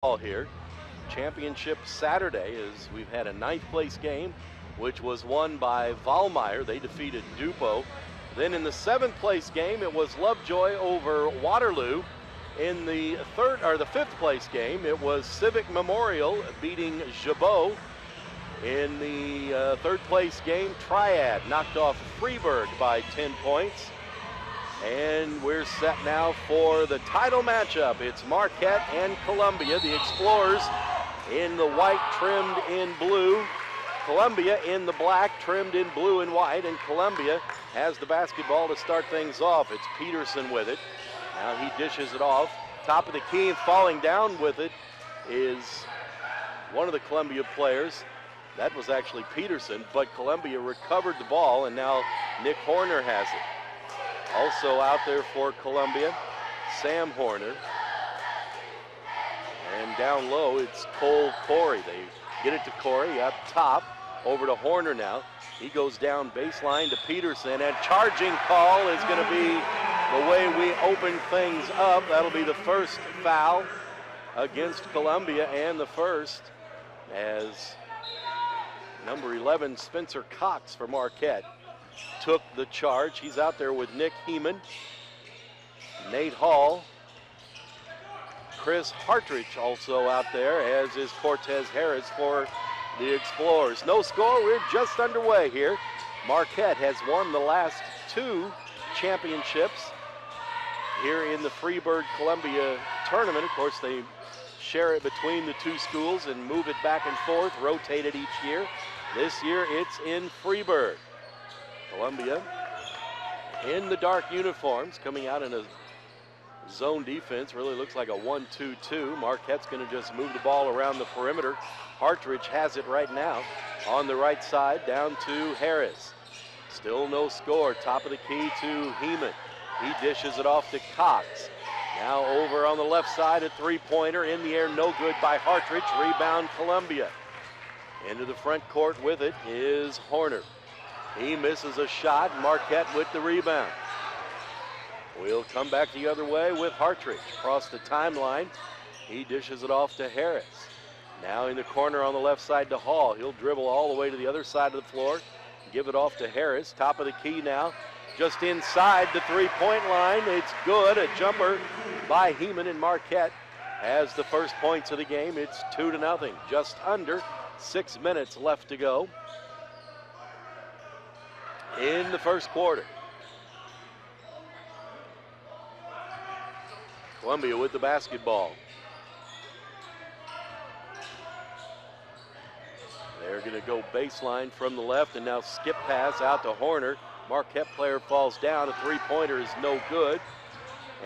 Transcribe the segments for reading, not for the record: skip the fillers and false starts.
Here. Championship Saturday is we've had a ninth place game, which was won by Valmeyer. They defeated Dupo. Then in the seventh place game, it was Lovejoy over Waterloo. In the fifth place game, it was Civic Memorial beating Jabot. In the third place game, Triad knocked off Freeburg by 10 points. And we're set now for the title matchup. It's Marquette and Columbia. The Explorers in the white trimmed in blue. Columbia in the black trimmed in blue and white. And Columbia has the basketball to start things off. It's Peterson with it. Now he dishes it off. Top of the key and falling down with it is one of the Columbia players. That was actually Peterson, but Columbia recovered the ball, and now Nick Horner has it. Also out there for Columbia, Sam Horner. And down low, it's Cole Corey. They get it to Corey up top, over to Horner now. He goes down baseline to Peterson, and charging call is going to be the way we open things up. That'll be the first foul against Columbia, and the first as number 11, Spencer Cox for Marquette, took the charge. He's out there with Nick Heeman, Nate Hall, Chris Hartridge also out there, as is Cortez Harris for the Explorers. No score, we're just underway here. Marquette has won the last two championships here in the Freeburg-Columbia tournament. Of course, they share it between the two schools and move it back and forth, rotate it each year. This year it's in Freeburg. Columbia in the dark uniforms, coming out in a zone defense. Really looks like a 1-2-2. Marquette's going to just move the ball around the perimeter. Hartridge has it right now on the right side, down to Harris. Still no score. Top of the key to Heeman. He dishes it off to Cox. Now over on the left side, a three-pointer in the air, no good by Hartridge. Rebound Columbia. Into the front court with it is Horner. He misses a shot. Marquette with the rebound. We'll come back the other way with Hartridge. Across the timeline, he dishes it off to Harris. Now in the corner on the left side to Hall. He'll dribble all the way to the other side of the floor. Give it off to Harris. Top of the key now. Just inside the three-point line. It's good. A jumper by Heeman, and Marquette has the first points of the game. It's 2-0. Just under 6 minutes left to go in the first quarter. Columbia with the basketball. They're going to go baseline from the left, and now skip pass out to Horner. Marquette player falls down. A three-pointer is no good.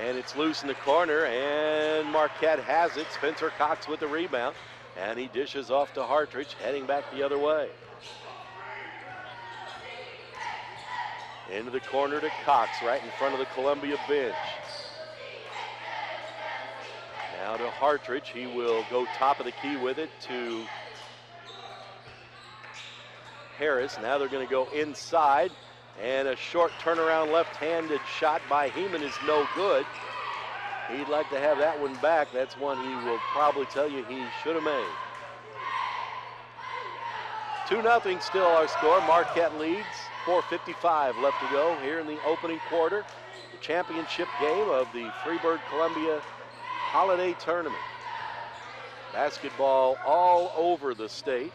And it's loose in the corner, and Marquette has it. Spencer Cox with the rebound, and he dishes off to Hartridge, heading back the other way. Into the corner to Cox, right in front of the Columbia bench. Now to Hartridge. He will go top of the key with it to Harris. Now they're going to go inside, and a short turnaround left-handed shot by Heeman is no good. He'd like to have that one back. That's one he will probably tell you he should have made. 2-0 still our score. Marquette leads. 4:55 left to go here in the opening quarter. The championship game of the Freeburg-Columbia Holiday Tournament. Basketball all over the state.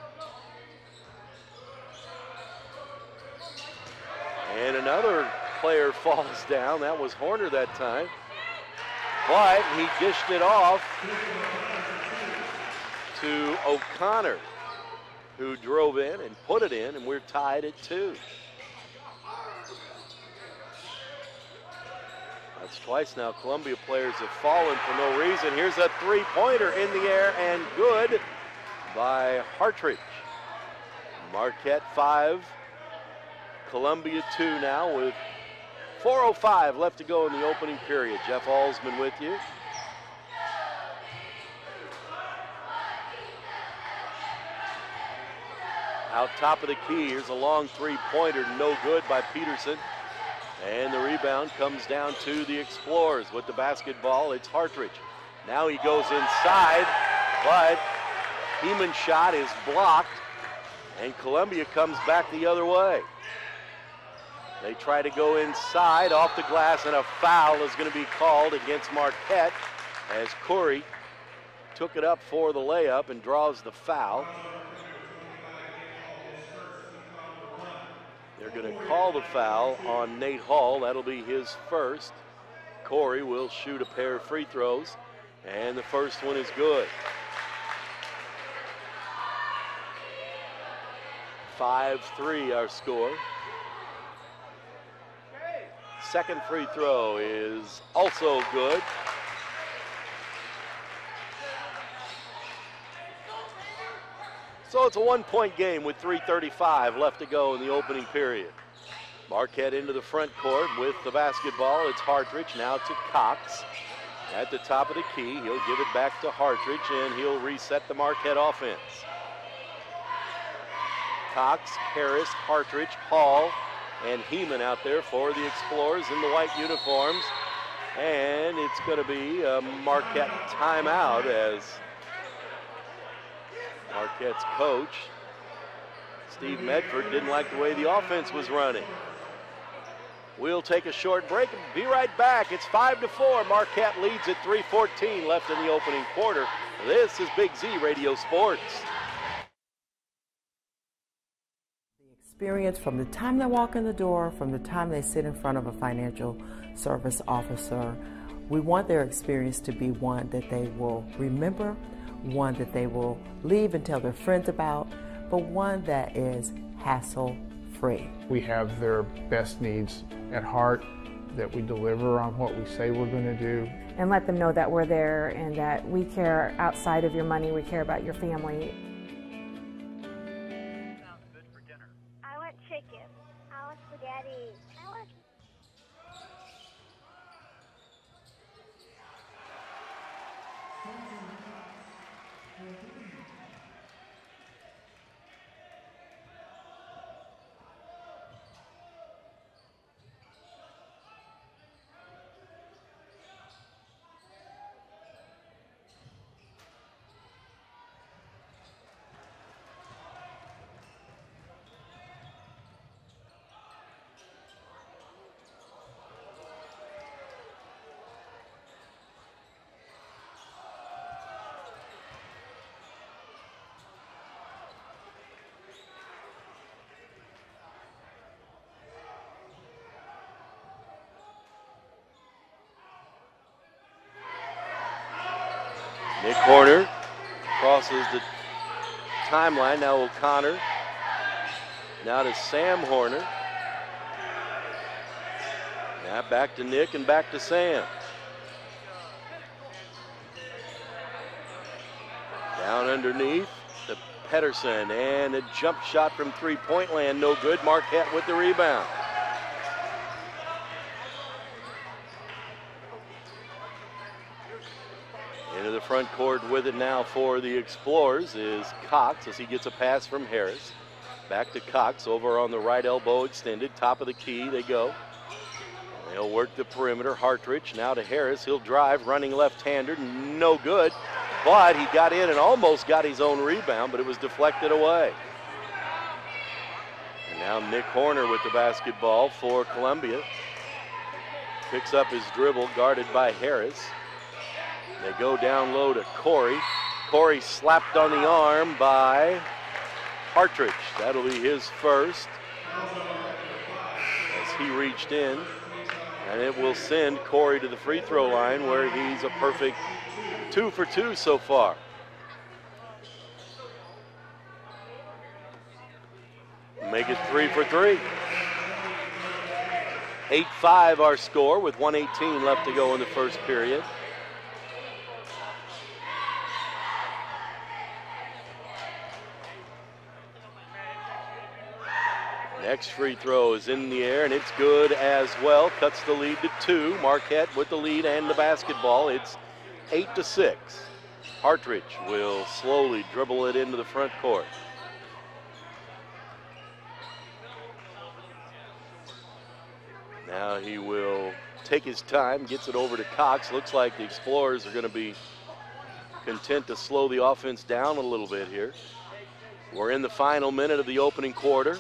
And another player falls down. That was Horner that time. But he dished it off to O'Connor, who drove in and put it in, and we're tied at 2. That's twice now Columbia players have fallen for no reason. Here's a three-pointer in the air, and good by Hartridge. Marquette 5, Columbia 2 now, with 4:05 left to go in the opening period. Jeff Alsman with you. Out top of the key, here's a long three-pointer, no good by Peterson. And the rebound comes down to the Explorers with the basketball. It's Hartridge. Now he goes inside, but Heeman's shot is blocked, and Columbia comes back the other way. They try to go inside, off the glass, and a foul is going to be called against Marquette as Corey took it up for the layup and draws the foul. They're going to call the foul on Nate Hall. That'll be his first. Corey will shoot a pair of free throws, and the first one is good. 5-3 our score. Second free throw is also good. So it's a one-point game with 3:35 left to go in the opening period. Marquette into the front court with the basketball. It's Hartridge now to Cox. At the top of the key, he'll give it back to Hartridge, and he'll reset the Marquette offense. Cox, Harris, Hartridge, Hall, and Heeman out there for the Explorers in the white uniforms. And it's going to be a Marquette timeout as Marquette's coach, Steve Medford, didn't like the way the offense was running. We'll take a short break and be right back. It's 5-4. Marquette leads at 3:14 left in the opening quarter. This is Big Z Radio Sports. Experience from the time they walk in the door, from the time they sit in front of a financial service officer. We want their experience to be one that they will remember, one that they will leave and tell their friends about, but one that is hassle-free. We have their best needs at heart, that we deliver on what we say we're going to do. And let them know that we're there and that we care outside of your money, we care about your family. Chicken. I want spaghetti. I want... Nick Horner crosses the timeline. Now O'Connor. Now to Sam Horner. Now back to Nick and back to Sam. Down underneath to Pedersen, and a jump shot from three-point land, no good. Marquette with the rebound. Into the front court with it now for the Explorers is Cox as he gets a pass from Harris. Back to Cox over on the right elbow extended. Top of the key they go. They'll work the perimeter. Hartridge now to Harris. He'll drive, running left-hander, no good. But he got in and almost got his own rebound, but it was deflected away. And now Nick Horner with the basketball for Columbia. Picks up his dribble, guarded by Harris. They go down low to Corey. Corey slapped on the arm by Hartridge. That'll be his first as he reached in. And it will send Corey to the free throw line where he's a perfect 2 for 2 so far. Make it 3 for 3. 8-5 our score with 1:18 left to go in the first period. Next free throw is in the air, and it's good as well. Cuts the lead to 2. Marquette with the lead and the basketball. It's 8-6. Hartridge will slowly dribble it into the front court. Now he will take his time, gets it over to Cox. Looks like the Explorers are going to be content to slow the offense down a little bit here. We're in the final minute of the opening quarter.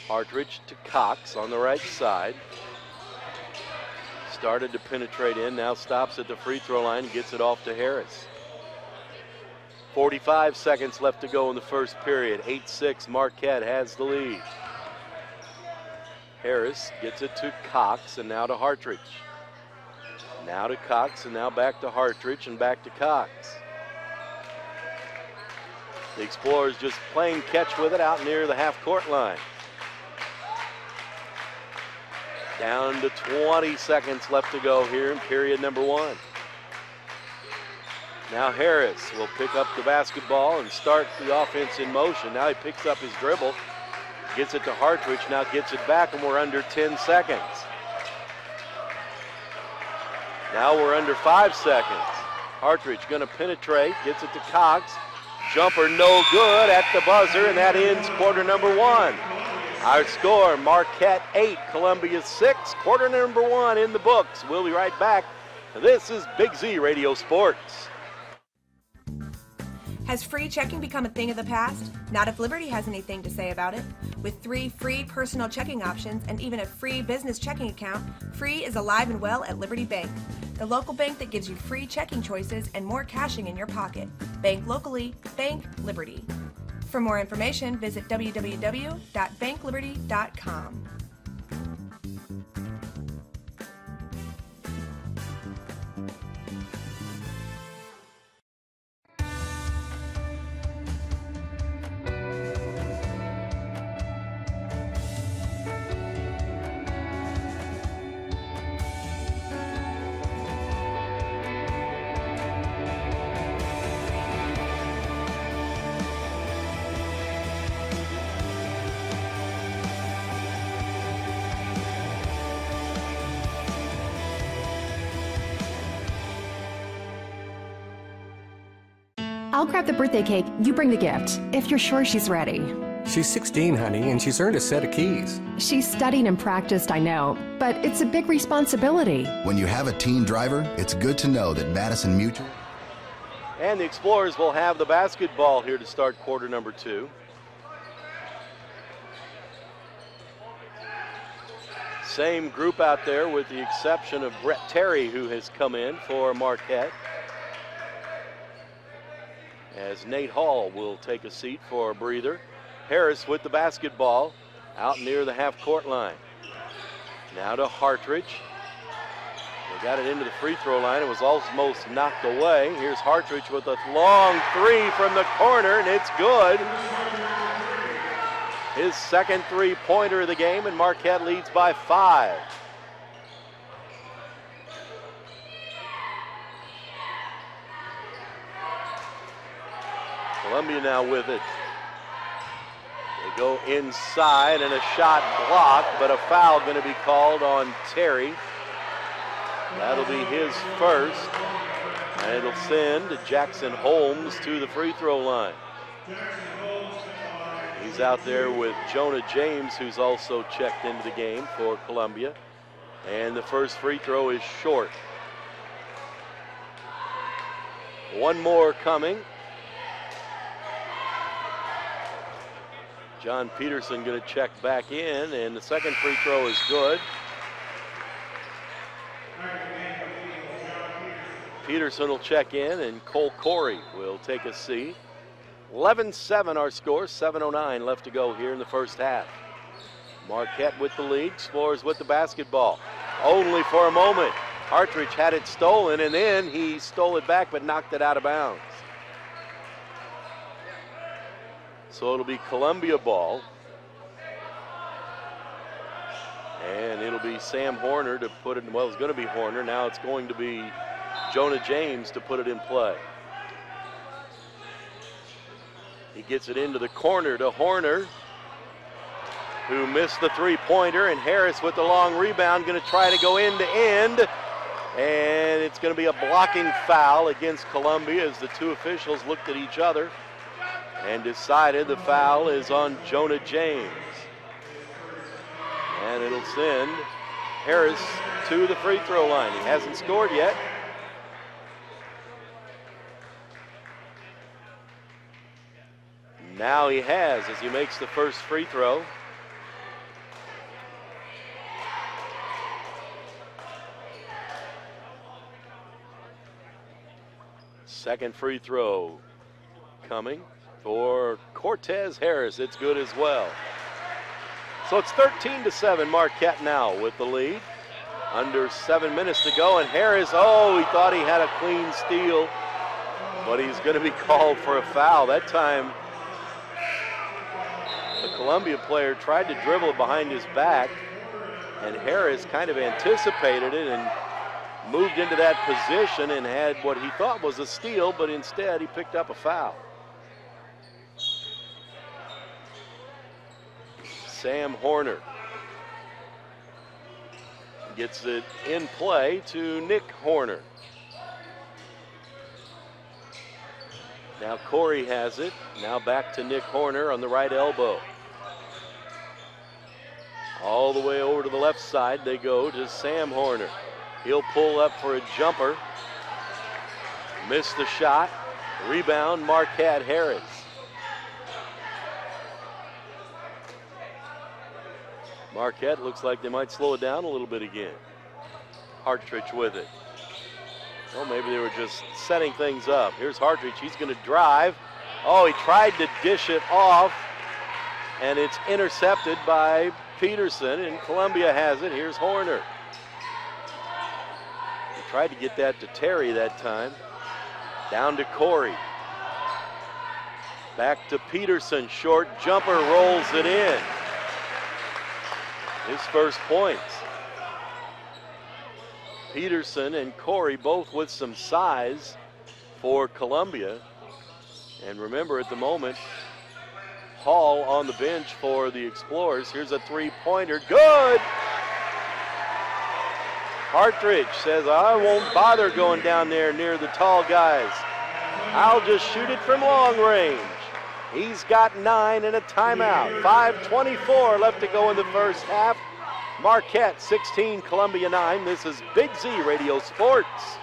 Hartridge to Cox on the right side. Started to penetrate in, now stops at the free throw line, gets it off to Harris. 45 seconds left to go in the first period. 8-6, Marquette has the lead. Harris gets it to Cox and now to Hartridge. Now to Cox and now back to Hartridge and back to Cox. The Explorers just playing catch with it out near the half-court line. Down to 20 seconds left to go here in period number 1. Now Harris will pick up the basketball and start the offense in motion. Now he picks up his dribble, gets it to Hartridge, now gets it back, and we're under 10 seconds. Now we're under 5 seconds. Hartridge gonna penetrate, gets it to Cox. Jumper no good at the buzzer, and that ends quarter number 1. Our score, Marquette 8, Columbia 6. Quarter number 1 in the books. We'll be right back. This is Big Z Radio Sports. Has free checking become a thing of the past? Not if Liberty has anything to say about it. With 3 free personal checking options and even a free business checking account, free is alive and well at Liberty Bank, the local bank that gives you free checking choices and more cashing in your pocket. Bank locally, bank Liberty. For more information, visit www.bankliberty.com. I'll grab the birthday cake, you bring the gift, if you're sure she's ready. She's 16, honey, and she's earned a set of keys. She's studied and practiced, I know, but it's a big responsibility. When you have a teen driver, it's good to know that Madison Mutual... And the Explorers will have the basketball here to start quarter number 2. Same group out there with the exception of Brett Terry, who has come in for Marquette. As Nate Hall will take a seat for a breather. Harris with the basketball out near the half-court line. Now to Hartridge. They got it into the free throw line. It was almost knocked away. Here's Hartridge with a long 3 from the corner, and it's good. His second three-pointer of the game, and Marquette leads by 5. Columbia now with it. They go inside and a shot blocked, but a foul going to be called on Terry. That'll be his first, and it'll send Jackson Holmes to the free throw line. He's out there with Jonah James, who's also checked into the game for Columbia, and the first free throw is short. One more coming. John Peterson going to check back in, and the second free throw is good. Peterson will check in, and Cole Corey will take a seat. 11-7 our score, 7:09 left to go here in the first half. Marquette with the lead, Explorers with the basketball. Only for a moment. Hartridge had it stolen, and then he stole it back but knocked it out of bounds. So it'll be Columbia ball. And it'll be Sam Horner to put it, well, it's going to be Horner. Now it's going to be Jonah James to put it in play. He gets it into the corner to Horner, who missed the three-pointer, and Harris with the long rebound going to try to go end to end. And it's going to be a blocking foul against Columbia as the two officials looked at each other and decided the foul is on Jonah James. And it'll send Harris to the free throw line. He hasn't scored yet. Now he has as he makes the first free throw. Second free throw coming for Cortez Harris. It's good as well. So it's 13-7, Marquette now with the lead. Under 7 minutes to go, and Harris, oh, he thought he had a clean steal, but he's going to be called for a foul. That time, the Columbia player tried to dribble it behind his back, and Harris kind of anticipated it and moved into that position and had what he thought was a steal, but instead he picked up a foul. Sam Horner gets it in play to Nick Horner. Now Corey has it. Now back to Nick Horner on the right elbow. All the way over to the left side they go to Sam Horner. He'll pull up for a jumper. Missed the shot. Rebound, Marquette Harris. Marquette looks like they might slow it down a little bit again. Hartridge with it. Well, maybe they were just setting things up. Here's Hartridge. He's going to drive. Oh, he tried to dish it off, and it's intercepted by Peterson, and Columbia has it. Here's Horner. He tried to get that to Terry that time. Down to Corey. Back to Peterson. Short jumper, rolls it in. His first points. Peterson and Corey both with some size for Columbia. And remember, at the moment, Hall on the bench for the Explorers. Here's a three-pointer. Good! Hartridge says, I won't bother going down there near the tall guys. I'll just shoot it from long range. He's got 9 and a timeout. 5:24 left to go in the first half. Marquette 16, Columbia 9. This is Big Z Radio Sports.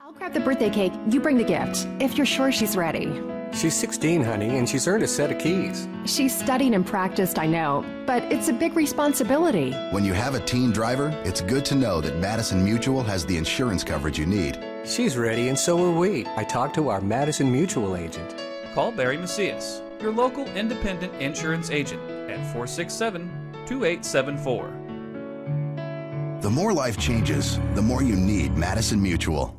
I'll grab the birthday cake. You bring the gift, if you're sure she's ready. She's 16, honey, and she's earned a set of keys. She's studied and practiced, I know, but it's a big responsibility. When you have a teen driver, it's good to know that Madison Mutual has the insurance coverage you need. She's ready, and so are we. I talked to our Madison Mutual agent. Call Barry Macias, your local independent insurance agent, at 467-2874. The more life changes, the more you need Madison Mutual.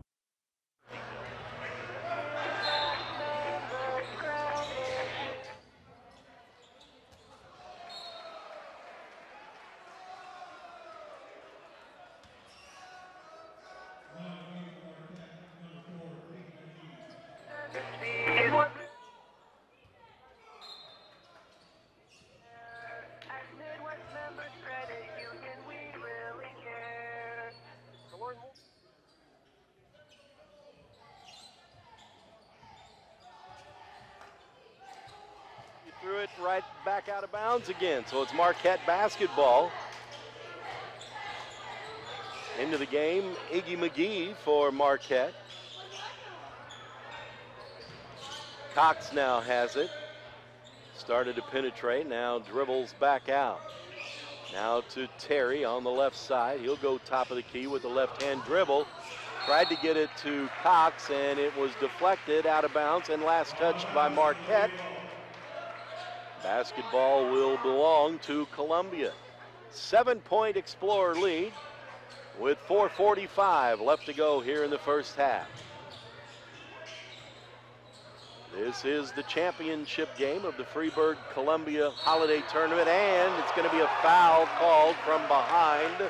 Threw it right back out of bounds again, so it's Marquette basketball. Into the game, Iggy McGee for Marquette. Cox now has it. Started to penetrate, now dribbles back out. Now to Terry on the left side. He'll go top of the key with the left-hand dribble. Tried to get it to Cox, and it was deflected out of bounds and last touched by Marquette. Basketball will belong to Columbia. 7-point Explorer lead with 4:45 left to go here in the first half. This is the championship game of the Freeburg Columbia Holiday Tournament, and it's going to be a foul called from behind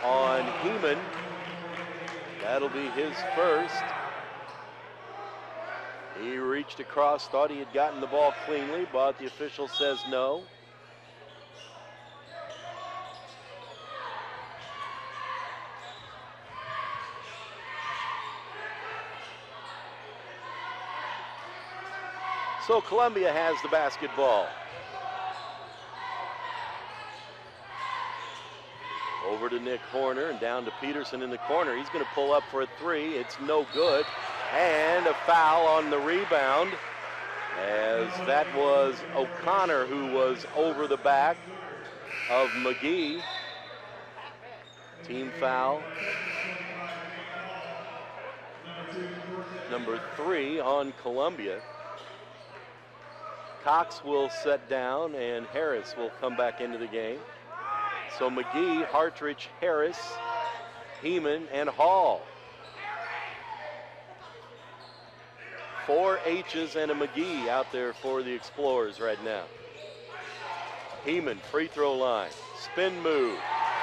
on Heeman. That'll be his first. He reached across, thought he had gotten the ball cleanly, but the official says no. So Columbia has the basketball. Over to Nick Horner and down to Peterson in the corner. He's going to pull up for a three. It's no good. And a foul on the rebound. as that was O'Connor who was over the back of McGee. Team foul. Number 3 on Columbia. Cox will set down and Harris will come back into the game. So McGee, Hartridge, Harris, Heeman, and Hall. 4 H's and a McGee out there for the Explorers right now. Heeman, free throw line, spin move,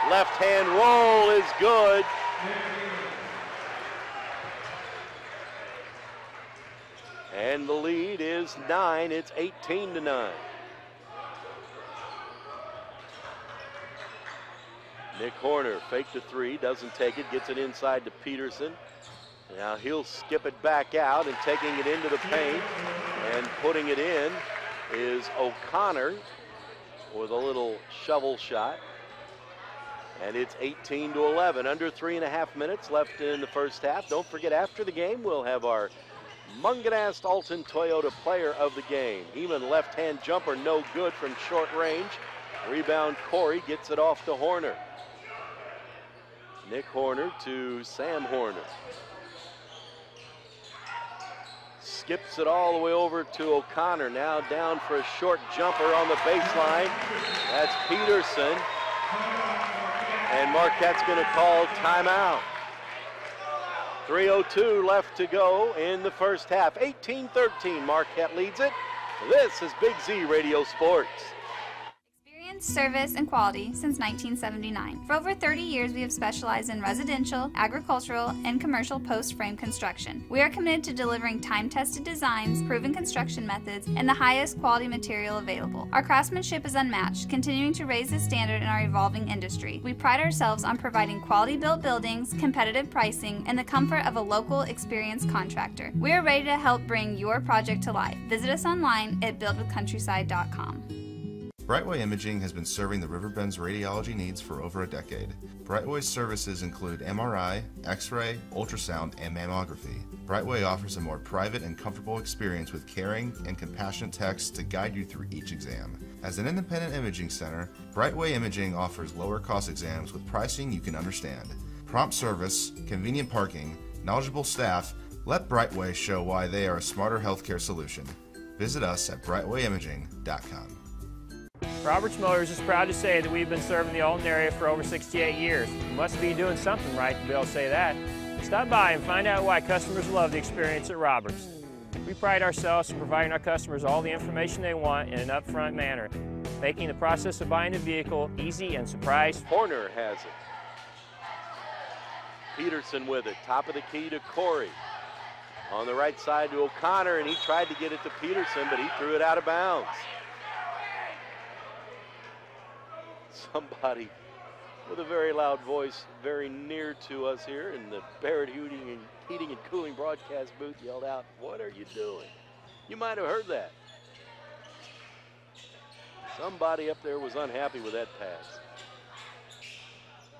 left hand roll is good. And the lead is 9, it's 18-9. Nick Horner faked the 3, doesn't take it, gets it inside to Peterson. Now he'll skip it back out and taking it into the paint and putting it in is O'Connor with a little shovel shot. And it's 18-11, under 3.5 minutes left in the first half. Don't forget, after the game, we'll have our Munganast Alton Toyota player of the game. Heeman left-hand jumper, no good from short range. Rebound, Corey gets it off to Horner. Nick Horner to Sam Horner. Skips it all the way over to O'Connor, now down for a short jumper on the baseline. That's Peterson. And Marquette's going to call timeout. 3:02 left to go in the first half. 18-13, Marquette leads it. This is Big Z Radio Sports. Service, and quality since 1979. For over 30 years, we have specialized in residential, agricultural, and commercial post-frame construction. We are committed to delivering time-tested designs, proven construction methods, and the highest quality material available. Our craftsmanship is unmatched, continuing to raise the standard in our evolving industry. We pride ourselves on providing quality-built buildings, competitive pricing, and the comfort of a local, experienced contractor. We are ready to help bring your project to life. Visit us online at buildwithcountryside.com. Brightway Imaging has been serving the Riverbend's radiology needs for over a decade. Brightway's services include MRI, X-ray, ultrasound, and mammography. Brightway offers a more private and comfortable experience with caring and compassionate techs to guide you through each exam. As an independent imaging center, Brightway Imaging offers lower-cost exams with pricing you can understand. Prompt service, convenient parking, knowledgeable staff. Let Brightway show why they are a smarter healthcare solution. Visit us at brightwayimaging.com. Roberts Motors is proud to say that we've been serving the Alton area for over 68 years. We must be doing something right to be able to say that. Stop by and find out why customers love the experience at Roberts. We pride ourselves in providing our customers all the information they want in an upfront manner, making the process of buying a vehicle easy and surprise. Horner has it. Peterson with it, top of the key to Corey. On the right side to O'Connor, and he tried to get it to Peterson, but he threw it out of bounds. Somebody with a very loud voice very near to us here in the Barrett Heating and Cooling broadcast booth yelled out, "What are you doing?" You might have heard that. Somebody up there was unhappy with that pass.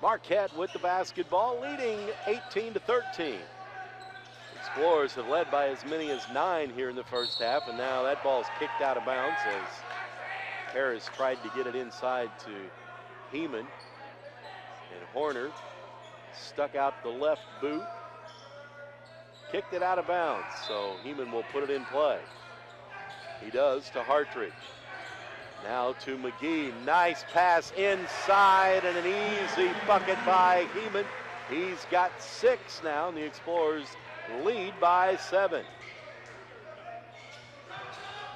Marquette with the basketball, leading 18-13. Explorers have led by as many as 9 here in the first half, and now that ball's kicked out of bounds as Harris tried to get it inside to Heeman, and Horner stuck out the left boot, kicked it out of bounds, so Heeman will put it in play. He does to Hartridge. Now to McGee, nice pass inside and an easy bucket by Heeman. He's got 6 now, and the Explorers lead by 7.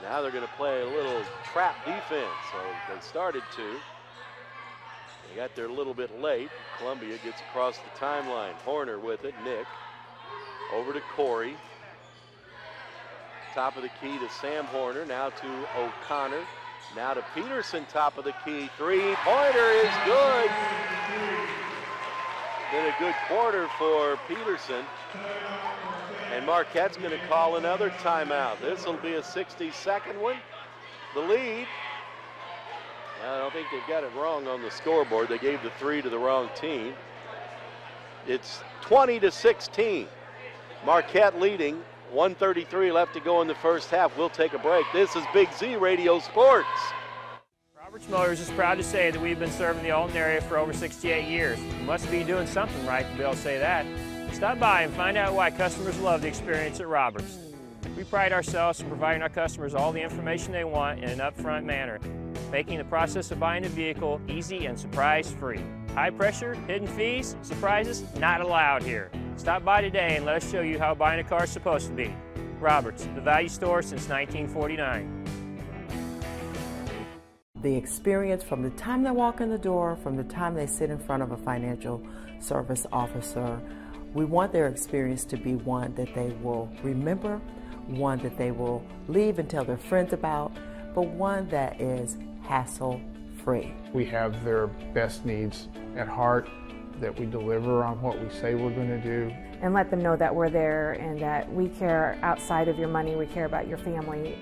Now they're going to play a little trap defense, so they started to. They got there a little bit late. Columbia gets across the timeline. Horner with it, Nick. Over to Corey. Top of the key to Sam Horner, now to O'Connor. Now to Peterson, top of the key. Three-pointer is good. Been a good quarter for Peterson. And Marquette's going to call another timeout. This will be a 60-second one. The lead. I don't think they've got it wrong on the scoreboard. They gave the 3 to the wrong team. It's 20-16. Marquette leading 1:33 left to go in the first half. We'll take a break. This is Big Z Radio Sports. Roberts Motors is proud to say that we've been serving the Alton area for over 68 years. You must be doing something right to be able to say that. Stop by and find out why customers love the experience at Roberts. We pride ourselves in providing our customers all the information they want in an upfront manner, making the process of buying a vehicle easy and surprise-free. High pressure, hidden fees, surprises, not allowed here. Stop by today and let us show you how buying a car is supposed to be. Roberts, the value store since 1949. The experience from the time they walk in the door, from the time they sit in front of a financial service officer, we want their experience to be one that they will remember, one that they will leave and tell their friends about, but one that is hassle-free. We have their best needs at heart, that we deliver on what we say we're going to do. And let them know that we're there and that we care outside of your money, we care about your family.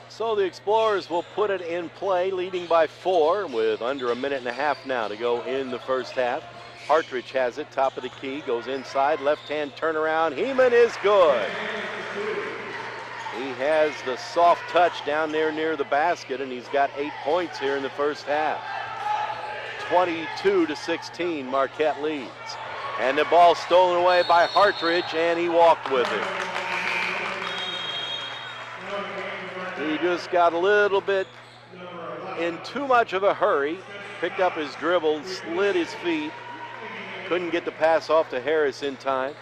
So the Explorers will put it in play, leading by 4 with under a minute and a half now to go in the first half. Hartridge has it, top of the key, goes inside, left-hand turnaround. Heeman is good. He has the soft touch down there near the basket, and he's got 8 points here in the first half. 22-16, Marquette leads. And the ball stolen away by Hartridge, and he walked with it. He just got a little bit in too much of a hurry, picked up his dribble, slid his feet, couldn't get the pass off to Harris in time.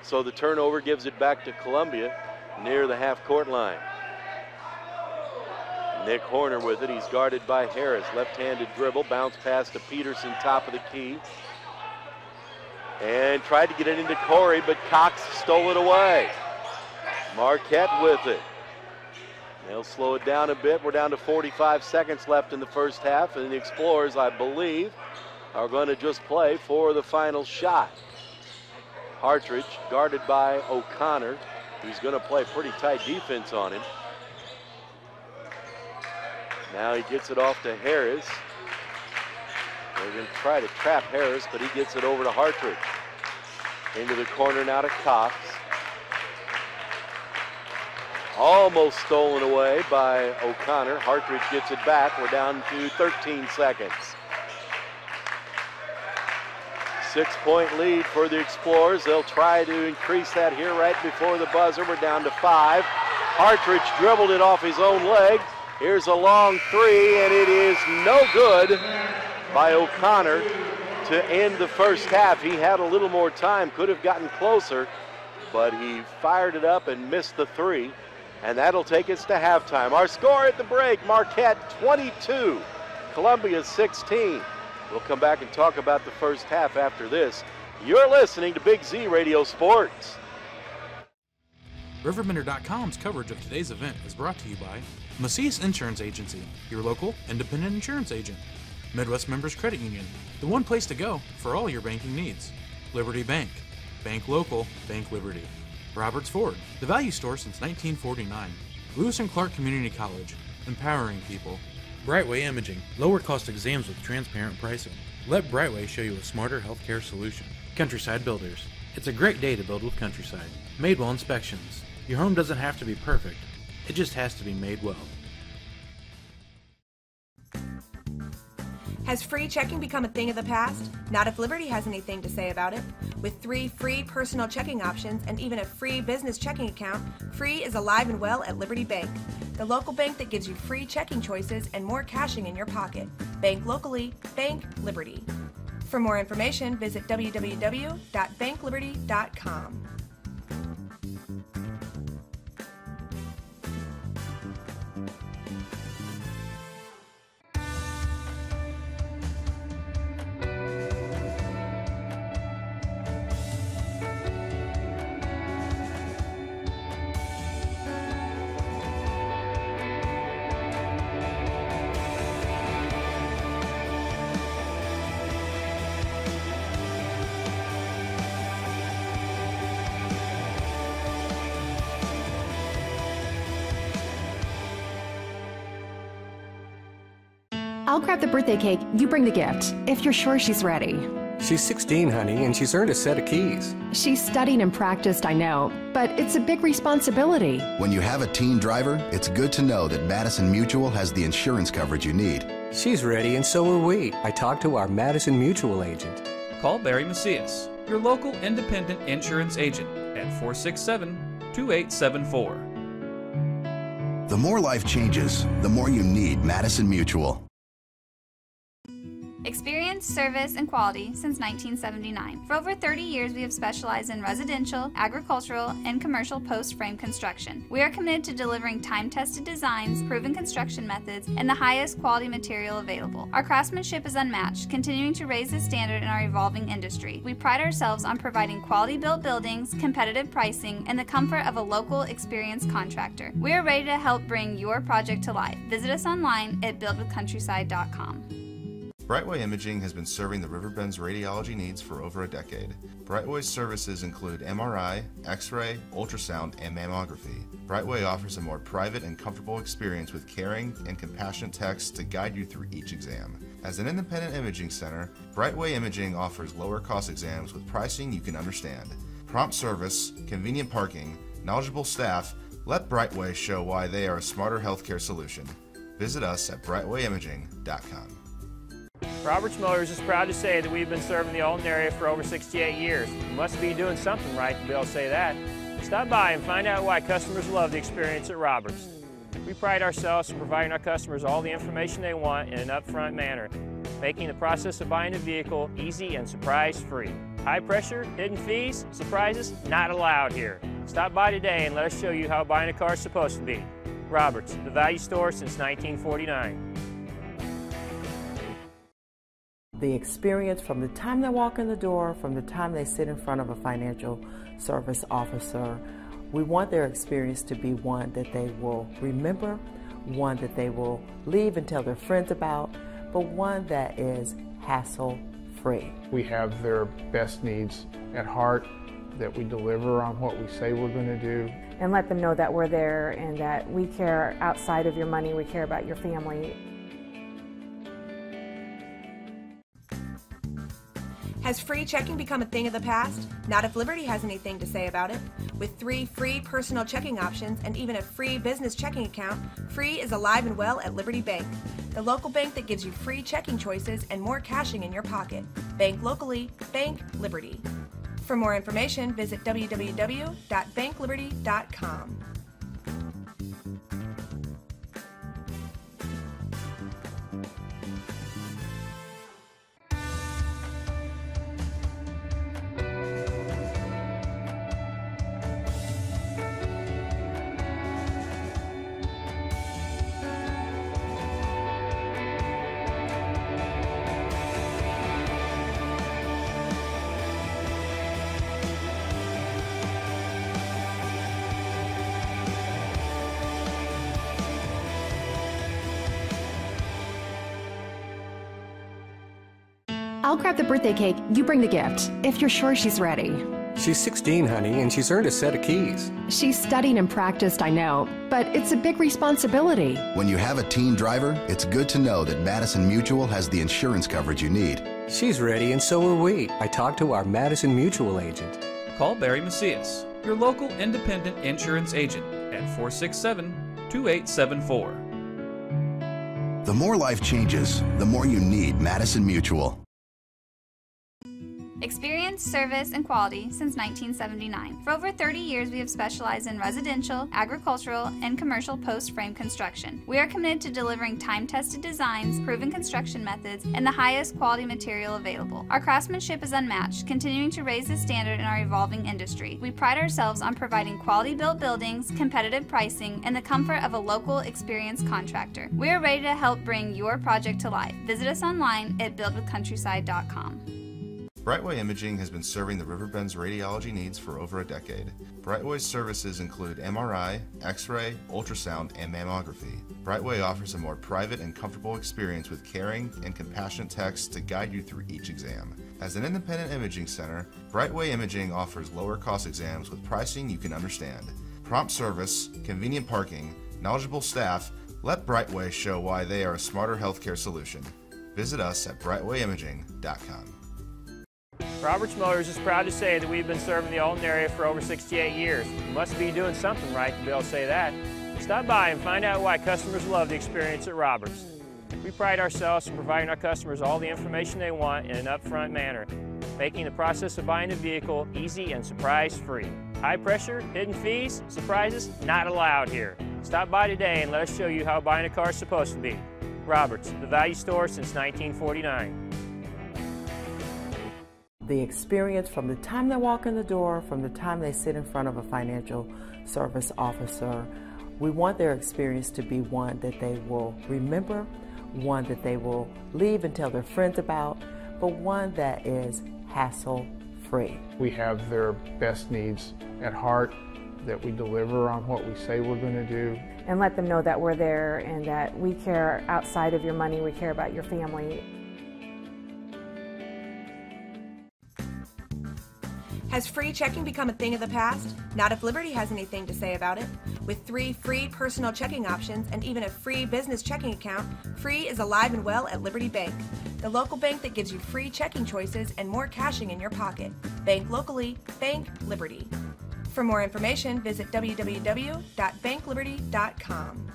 So the turnover gives it back to Columbia near the half-court line. Nick Horner with it. He's guarded by Harris. Left-handed dribble, bounce pass to Peterson, top of the key. And tried to get it into Corey, but Cox stole it away. Marquette with it. They'll slow it down a bit. We're down to 45 seconds left in the first half, and the Explorers, I believe, are going to just play for the final shot. Hartridge, guarded by O'Connor, who's going to play pretty tight defense on him. Now he gets it off to Harris. They're going to try to trap Harris, but he gets it over to Hartridge. Into the corner now to Cox. Almost stolen away by O'Connor. Hartridge gets it back. We're down to 13 seconds. 6-point lead for the Explorers. They'll try to increase that here right before the buzzer. We're down to 5. Hartridge dribbled it off his own leg. Here's a long 3, and it is no good by O'Connor to end the first half. He had a little more time, could have gotten closer, but he fired it up and missed the 3. And that'll take us to halftime. Our score at the break, Marquette 22, Columbia 16. We'll come back and talk about the first half after this. You're listening to Big Z Radio Sports. RiverBender.com's coverage of today's event is brought to you by Macias Insurance Agency, your local independent insurance agent. Midwest Members Credit Union, the one place to go for all your banking needs. Liberty Bank, bank local, bank Liberty. Roberts Ford, the value store since 1949. Lewis and Clark Community College, empowering people. Brightway Imaging, lower cost exams with transparent pricing. Let Brightway show you a smarter healthcare solution. Countryside Builders, it's a great day to build with Countryside. Madewell Inspections, your home doesn't have to be perfect, it just has to be made well. Has free checking become a thing of the past? Not if Liberty has anything to say about it. With 3 free personal checking options and even a free business checking account, free is alive and well at Liberty Bank, the local bank that gives you free checking choices and more cashing in your pocket. Bank locally, bank Liberty. For more information, visit www.bankliberty.com. I'll grab the birthday cake, you bring the gift, if you're sure she's ready. She's 16, honey, and she's earned a set of keys. She's studied and practiced, I know, but it's a big responsibility. When you have a teen driver, it's good to know that Madison Mutual has the insurance coverage you need. She's ready, and so are we. I talked to our Madison Mutual agent. Call Barry Macias, your local independent insurance agent, at 467-2874. The more life changes, the more you need Madison Mutual. Experience, service, and quality since 1979. For over 30 years, we have specialized in residential, agricultural, and commercial post-frame construction. We are committed to delivering time-tested designs, proven construction methods, and the highest quality material available. Our craftsmanship is unmatched, continuing to raise the standard in our evolving industry. We pride ourselves on providing quality-built buildings, competitive pricing, and the comfort of a local, experienced contractor. We are ready to help bring your project to life. Visit us online at buildwithcountryside.com. Brightway Imaging has been serving the Riverbend's radiology needs for over a decade. Brightway's services include MRI, X-ray, ultrasound, and mammography. Brightway offers a more private and comfortable experience with caring and compassionate techs to guide you through each exam. As an independent imaging center, Brightway Imaging offers lower cost exams with pricing you can understand. Prompt service, convenient parking, knowledgeable staff, let Brightway show why they are a smarter healthcare solution. Visit us at RiverBender.com. Roberts Motors is proud to say that we've been serving the Alton area for over 68 years. You must be doing something right to be able to say that. Stop by and find out why customers love the experience at Roberts. We pride ourselves in providing our customers all the information they want in an upfront manner, making the process of buying a vehicle easy and surprise-free. High pressure, hidden fees, surprises, not allowed here. Stop by today and let us show you how buying a car is supposed to be. Roberts, the value store since 1949. The experience from the time they walk in the door, from the time they sit in front of a financial service officer, we want their experience to be one that they will remember, one that they will leave and tell their friends about, but one that is hassle-free. We have their best needs at heart, that we deliver on what we say we're going to do. And let them know that we're there and that we care outside of your money, we care about your family. Has free checking become a thing of the past? Not if Liberty has anything to say about it. With 3 free personal checking options and even a free business checking account, free is alive and well at Liberty Bank, the local bank that gives you free checking choices and more cashing in your pocket. Bank locally, bank Liberty. For more information, visit www.bankliberty.com. I'll grab the birthday cake, you bring the gift, if you're sure she's ready. She's 16, honey, and she's earned a set of keys. She's studied and practiced, I know, but it's a big responsibility. When you have a teen driver, it's good to know that Madison Mutual has the insurance coverage you need. She's ready, and so are we. I talked to our Madison Mutual agent. Call Barry Macias, your local independent insurance agent, at 467-2874. The more life changes, the more you need Madison Mutual. Experience, service, and quality since 1979. For over 30 years, we have specialized in residential, agricultural, and commercial post-frame construction. We are committed to delivering time-tested designs, proven construction methods, and the highest quality material available. Our craftsmanship is unmatched, continuing to raise the standard in our evolving industry. We pride ourselves on providing quality-built buildings, competitive pricing, and the comfort of a local, experienced contractor. We are ready to help bring your project to life. Visit us online at buildwithcountryside.com. Brightway Imaging has been serving the Riverbend's radiology needs for over a decade. Brightway's services include MRI, X-ray, ultrasound, and mammography. Brightway offers a more private and comfortable experience with caring and compassionate techs to guide you through each exam. As an independent imaging center, Brightway Imaging offers lower cost exams with pricing you can understand. Prompt service, convenient parking, knowledgeable staff, Let Brightway show why they are a smarter healthcare solution. Visit us at RiverBender.com. Roberts Motors is proud to say that we've been serving the Alton area for over 68 years. You must be doing something right to be able to say that. Stop by and find out why customers love the experience at Roberts. We pride ourselves in providing our customers all the information they want in an upfront manner, making the process of buying a vehicle easy and surprise-free. High pressure, hidden fees, surprises, not allowed here. Stop by today and let us show you how buying a car is supposed to be. Roberts, the value store since 1949. The experience from the time they walk in the door, from the time they sit in front of a financial service officer, we want their experience to be one that they will remember, one that they will leave and tell their friends about, but one that is hassle-free. We have their best needs at heart, that we deliver on what we say we're going to do. And let them know that we're there and that we care outside of your money, we care about your family. Has free checking become a thing of the past? Not if Liberty has anything to say about it. With 3 free personal checking options and even a free business checking account, free is alive and well at Liberty Bank, the local bank that gives you free checking choices and more cashing in your pocket. Bank locally, bank Liberty. For more information, visit www.bankliberty.com.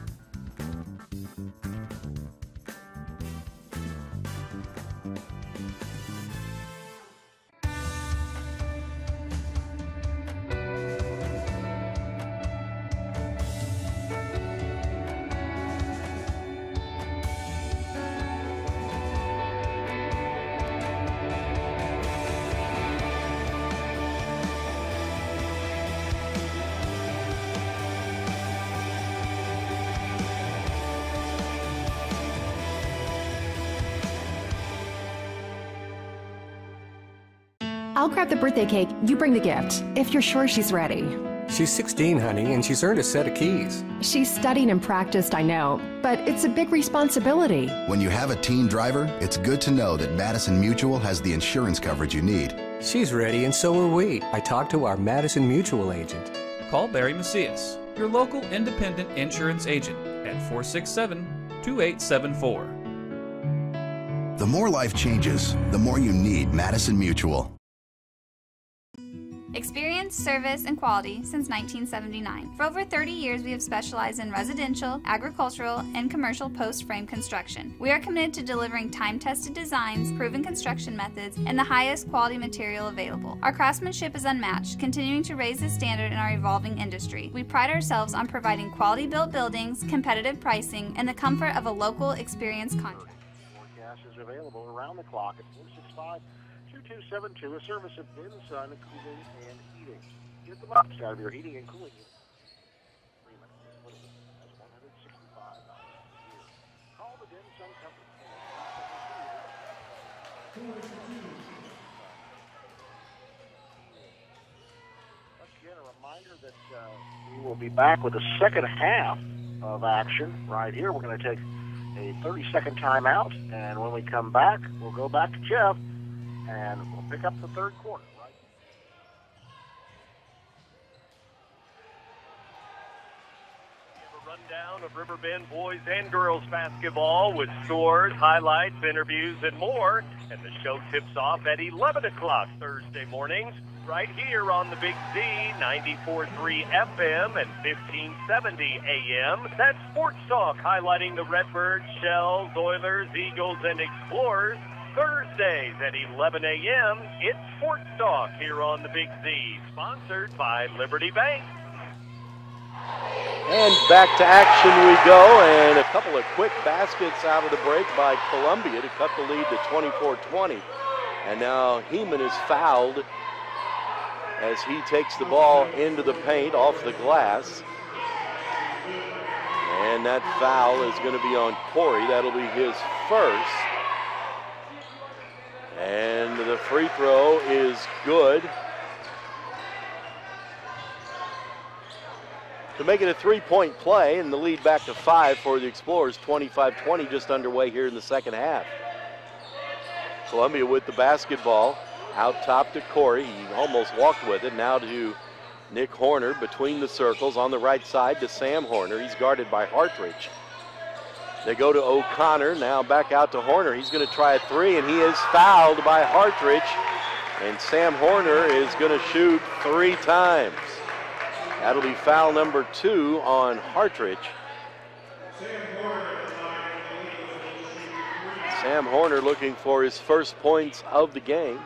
I'll grab the birthday cake, you bring the gift, if you're sure she's ready. She's 16, honey, and she's earned a set of keys. She's studied and practiced, I know, but it's a big responsibility. When you have a teen driver, it's good to know that Madison Mutual has the insurance coverage you need. She's ready, and so are we. I talked to our Madison Mutual agent. Call Barry Macias, your local independent insurance agent, at 467-2874. The more life changes, the more you need Madison Mutual. Experience, service, and quality since 1979. For over 30 years, we have specialized in residential, agricultural, and commercial post-frame construction. We are committed to delivering time-tested designs, proven construction methods, and the highest quality material available. Our craftsmanship is unmatched, continuing to raise the standard in our evolving industry. We pride ourselves on providing quality-built buildings, competitive pricing, and the comfort of a local, experienced contractor. Gas is available around the clock at 465-2272, a service of Bin Sun Cooling and Heating. Get the most out of your heating and cooling unit. Agreement is $165 a year. Call the Bin Sun Company. Again, a reminder that we will be back with the second half of action right here. We're going to take a 30-second timeout, and when we come back, we'll go back to Jeff, and we'll pick up the third quarter, right? We have a rundown of Riverbend boys and girls basketball with scores, highlights, interviews, and more, and the show tips off at 11 o'clock Thursday mornings, right here on the Big Z, 94.3 FM and 1570 AM. That's Sports Talk, highlighting the Redbirds, Shells, Oilers, Eagles, and Explorers. Thursdays at 11 a.m., it's Sports Talk here on the Big Z, sponsored by Liberty Bank. And back to action we go, and a couple of quick baskets out of the break by Columbia to cut the lead to 24-20. And now Heeman is fouled as he takes the ball into the paint off the glass. And that foul is going to be on Corey. That'll be his first. And the free throw is good to make it a three-point play, and the lead back to 5 for the Explorers. 25-20 just underway here in the second half. Columbia with the basketball. Out top to Corey. He almost walked with it. Now to Nick Horner between the circles on the right side to Sam Horner. He's guarded by Hartridge. They go to O'Connor, now back out to Horner. He's going to try a three, and he is fouled by Hartridge. And Sam Horner is going to shoot 3 times. That'll be foul number 2 on Hartridge. Sam Horner looking for his first points of the game.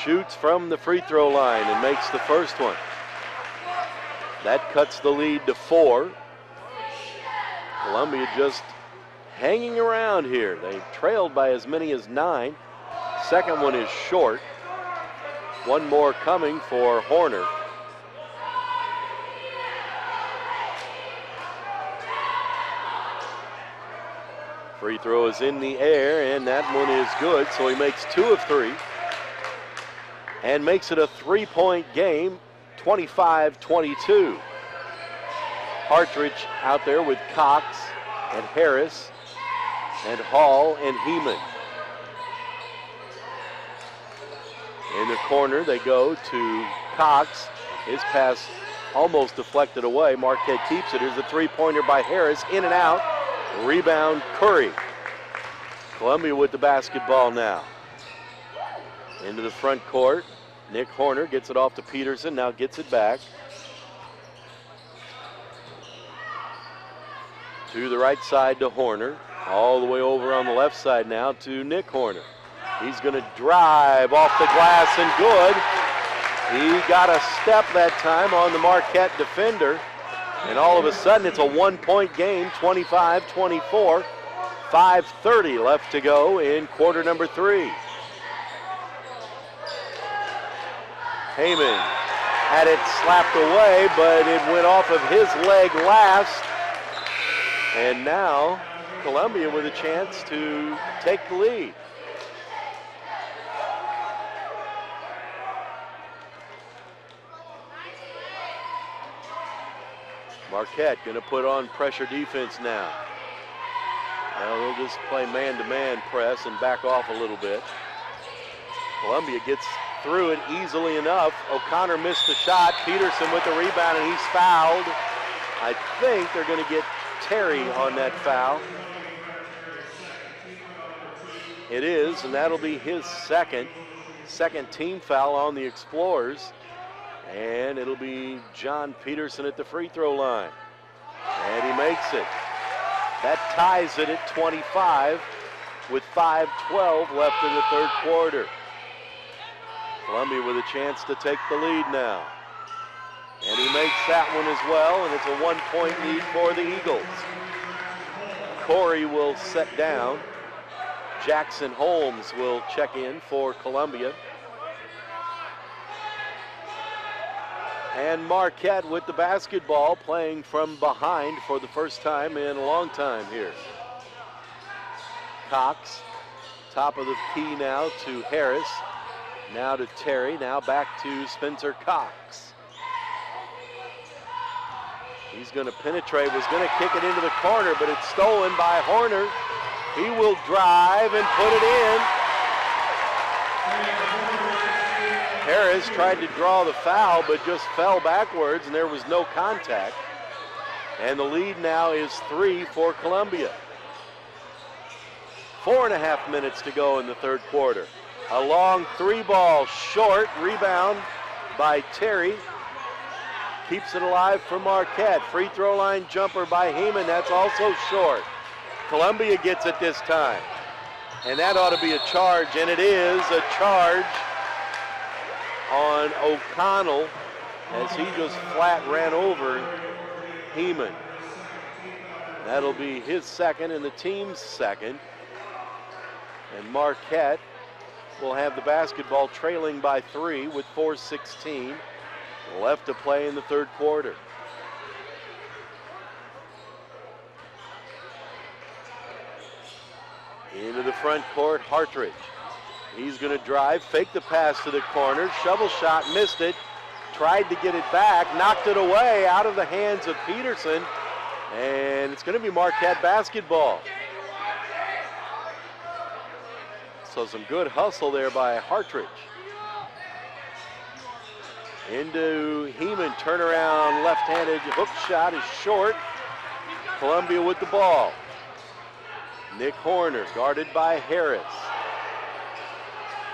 Shoots from the free throw line and makes the first one. That cuts the lead to 4. Columbia just hanging around here. They trailed by as many as 9. Second one is short. One more coming for Horner. Free throw is in the air, and that one is good, so he makes 2 of 3 and makes it a 3-point game, 25-22. Hartridge out there with Cox and Harris and Hall and Heeman. In the corner, they go to Cox. His pass almost deflected away. Marquette keeps it. Here's a 3-pointer by Harris, in and out. Rebound, Curry. Columbia with the basketball now. Into the front court. Nick Horner gets it off to Peterson, now gets it back. To the right side to Horner. All the way over on the left side now to Nick Horner. He's going to drive off the glass and good. He got a step that time on the Marquette defender. And all of a sudden, it's a 1-point game, 25-24. 5:30 left to go in quarter number 3. Heyman had it slapped away, but it went off of his leg last. And now, Columbia with a chance to take the lead. Marquette going to put on pressure defense now. Now they'll just play man-to-man press and back off a little bit. Columbia gets through it easily enough. O'Connor missed the shot. Peterson with the rebound, and he's fouled. I think they're going to get Terry on that foul. It is, and that'll be his second team foul on the Explorers. And it'll be John Peterson at the free throw line. And he makes it. That ties it at 25 with 5:12 left in the third quarter. Columbia with a chance to take the lead now. And he makes that one as well, and it's a 1-point lead for the Eagles. Corey will set down. Jackson Holmes will check in for Columbia. And Marquette with the basketball, playing from behind for the first time in a long time here. Cox, top of the key now to Harris. Now to Terry, now back to Spencer Cox. He's going to penetrate, was going to kick it into the corner, but it's stolen by Horner. He will drive and put it in. Harris tried to draw the foul, but just fell backwards, and there was no contact. And the lead now is 3 for Columbia. 4.5 minutes to go in the third quarter. A long 3-ball, short, rebound by Terry. Keeps it alive for Marquette. Free throw line jumper by Heeman, that's also short. Columbia gets it this time. And that ought to be a charge, and it is a charge on O'Connell as he just flat ran over Heeman. That'll be his second and the team's second. And Marquette will have the basketball trailing by 3 with 4:16 left to play in the third quarter. Into the front court, Hartridge. He's going to drive, fake the pass to the corner, shovel shot, missed it, tried to get it back, knocked it away out of the hands of Peterson, and it's going to be Marquette basketball. So some good hustle there by Hartridge. Into Heeman, turnaround, left-handed hook shot is short. Columbia with the ball. Nick Horner guarded by Harris.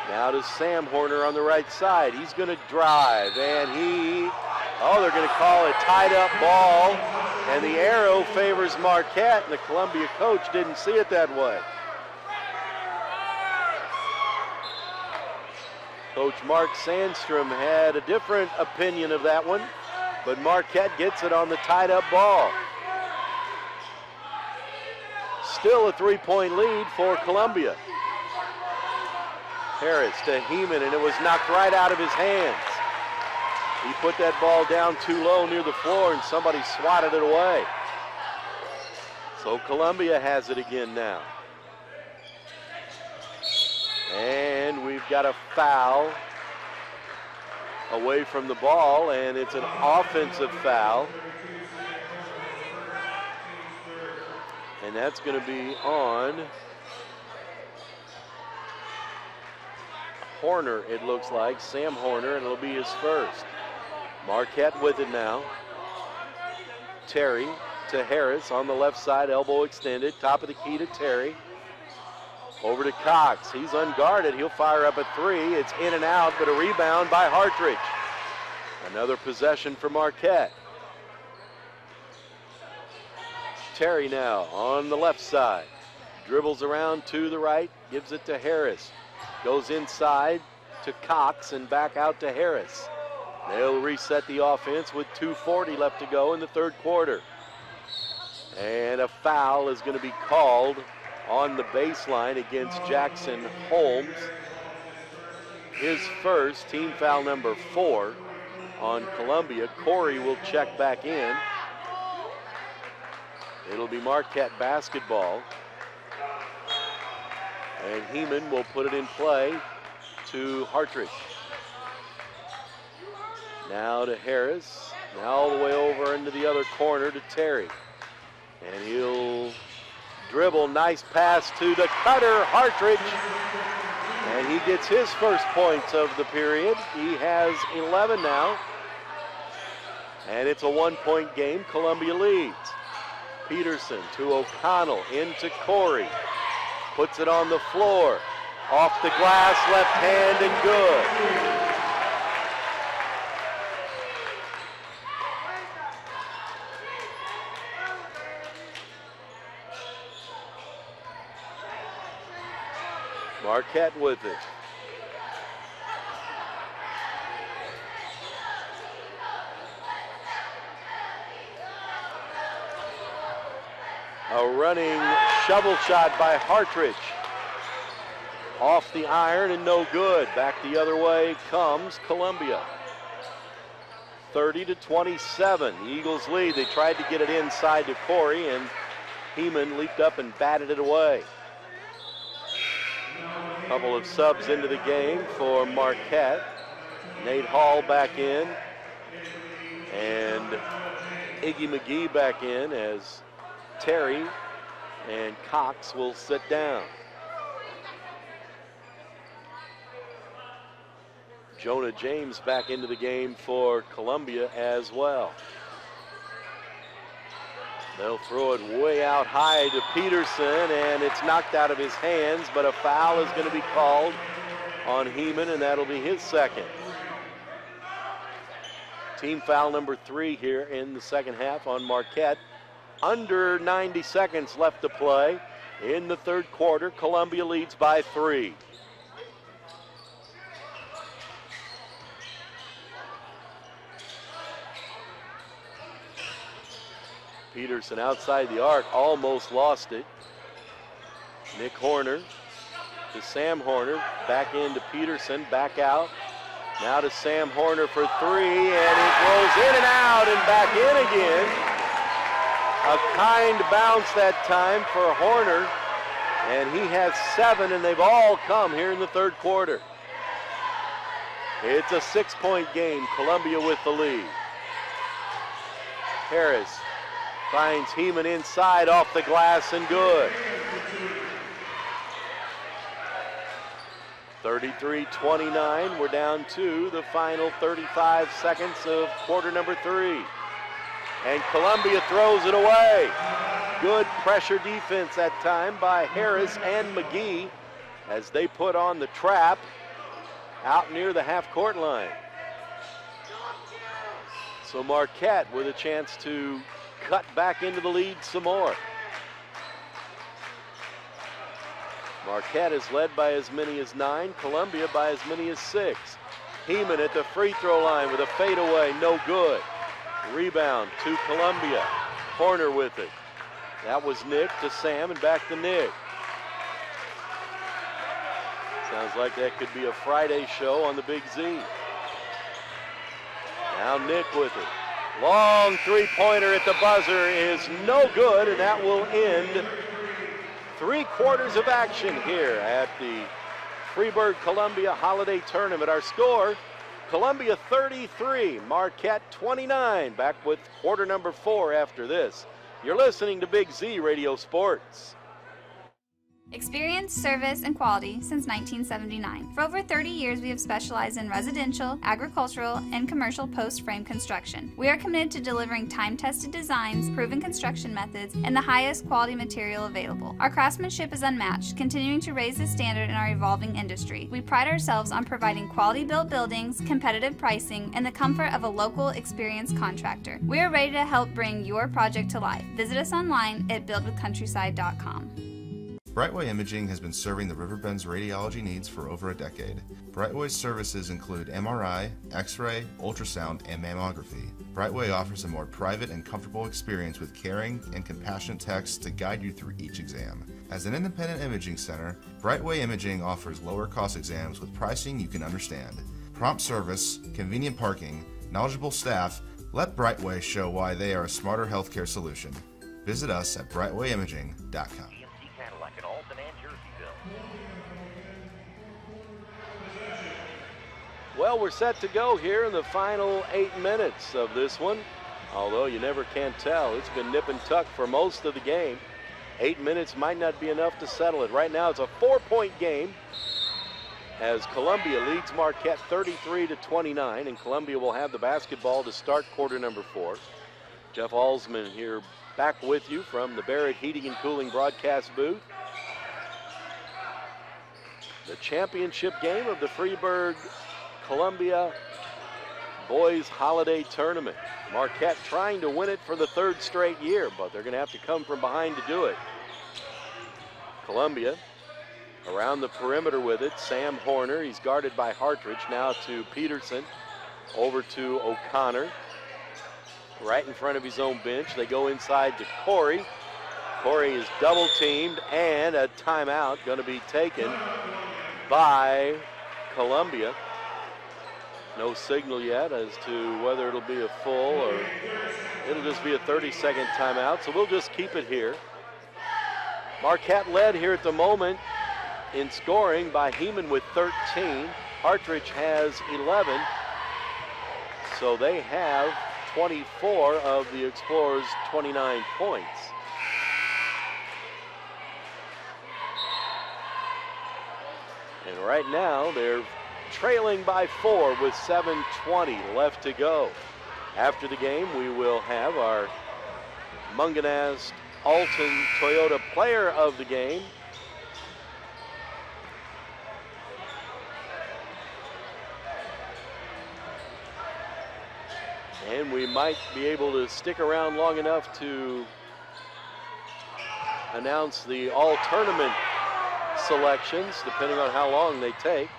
Now to Sam Horner on the right side. He's going to drive, and they're going to call a tied up ball, and the arrow favors Marquette, and the Columbia coach didn't see it that way. Coach Mark Sandstrom had a different opinion of that one, but Marquette gets it on the tied up ball. Still a 3-point lead for Columbia. Harris to Heeman, and it was knocked right out of his hands. He put that ball down too low near the floor, and somebody swatted it away. So Columbia has it again now. And we've got a foul away from the ball, and it's an offensive foul. And that's going to be on Horner, it looks like, Sam Horner, and it'll be his first. Marquette with it now. Terry to Harris on the left side, elbow extended, top of the key to Terry. Over to Cox, he's unguarded, he'll fire up a three. It's in and out, but a rebound by Hartridge. Another possession for Marquette. Terry now on the left side. Dribbles around to the right, gives it to Harris. Goes inside to Cox and back out to Harris. They'll reset the offense with 2:40 left to go in the third quarter. And a foul is going to be called on the baseline against Jackson Holmes. His first, team foul number 4 on Columbia. Corey will check back in. It'll be Marquette basketball. And Heeman will put it in play to Hartridge. Now to Harris. Now all the way over into the other corner to Terry. And he'll dribble. Nice pass to the cutter, Hartridge. And he gets his first points of the period. He has 11 now. And it's a 1-point game. Columbia leads. Peterson to O'Connell, into Corey. Puts it on the floor. Off the glass, left hand, and good. Marquette with it. A running shovel shot by Hartridge. Off the iron and no good. Back the other way comes Columbia. 30-27. The Eagles lead. They tried to get it inside to Corey, and Heeman leaped up and batted it away. A couple of subs into the game for Marquette. Nate Hall back in, and Iggy McGee back in as Terry and Cox will sit down. Jonah James back into the game for Columbia as well. They'll throw it way out high to Peterson, and it's knocked out of his hands, but a foul is going to be called on Heeman, and that'll be his second. Team foul number 3 here in the second half on Marquette. Under 90 seconds left to play in the third quarter. Columbia leads by 3. Peterson outside the arc, almost lost it. Nick Horner to Sam Horner, back into Peterson, back out. Now to Sam Horner for 3, and it rolls in and out and back in again. A kind bounce that time for Horner, and he has 7, and they've all come here in the third quarter. It's a 6-point game, Columbia with the lead. Harris finds Heeman inside, off the glass, and good. 33-29, we're down to the final 35 seconds of quarter number 3. And Columbia throws it away. Good pressure defense that time by Harris and McGee as they put on the trap out near the half-court line. So Marquette with a chance to cut back into the lead some more. Marquette is led by as many as 9, Columbia by as many as 6. Heeman at the free throw line with a fadeaway, no good. Rebound to Columbia. Horner with it. That was Nick to Sam and back to Nick. Sounds like that could be a Friday show on the Big Z. Now Nick with it. Long three-pointer at the buzzer is no good, and that will end 3/4 of action here at the Freeburg-Columbia Holiday Tournament. Our score, Columbia 33, Marquette 29. Back with quarter number 4 after this. You're listening to Big Z Radio Sports. Experience, service, and quality since 1979. For over 30 years, we have specialized in residential, agricultural, and commercial post-frame construction. We are committed to delivering time-tested designs, proven construction methods, and the highest quality material available. Our craftsmanship is unmatched, continuing to raise the standard in our evolving industry. We pride ourselves on providing quality-built buildings, competitive pricing, and the comfort of a local, experienced contractor. We are ready to help bring your project to life. Visit us online at buildwithcountryside.com. Brightway Imaging has been serving the Riverbend's radiology needs for over a decade. Brightway's services include MRI, X-ray, ultrasound, and mammography. Brightway offers a more private and comfortable experience with caring and compassionate techs to guide you through each exam. As an independent imaging center, Brightway Imaging offers lower cost exams with pricing you can understand. Prompt service, convenient parking, knowledgeable staff. Let Brightway show why they are a smarter healthcare solution. Visit us at brightwayimaging.com. Well, we're set to go here in the final 8 minutes of this one. Although you never can tell. It's been nip and tuck for most of the game. 8 minutes might not be enough to settle it. Right now it's a 4-point game as Columbia leads Marquette 33-29, and Columbia will have the basketball to start quarter number 4. Jeff Alsman here back with you from the Barrett Heating and Cooling broadcast booth. The championship game of the Freeburg-Columbia Boys Holiday Tournament. Marquette trying to win it for the 3rd straight year, but they're going to have to come from behind to do it. Columbia around the perimeter with it. Sam Horner, he's guarded by Hartridge. Now to Peterson, over to O'Connor. Right in front of his own bench. They go inside to Corey. Corey is double teamed, and a timeout going to be taken by Columbia. No signal yet as to whether it'll be a full or it'll just be a 30-second timeout, so we'll just keep it here. Marquette led here at the moment in scoring by Heeman with 13. Hartridge has 11, so they have 24 of the Explorers' 29 points. And right now they're trailing by 4 with 7:20 left to go. After the game, we will have our Munganast Alton Toyota Player of the Game. And we might be able to stick around long enough to announce the all-tournament selections, depending on how long they take.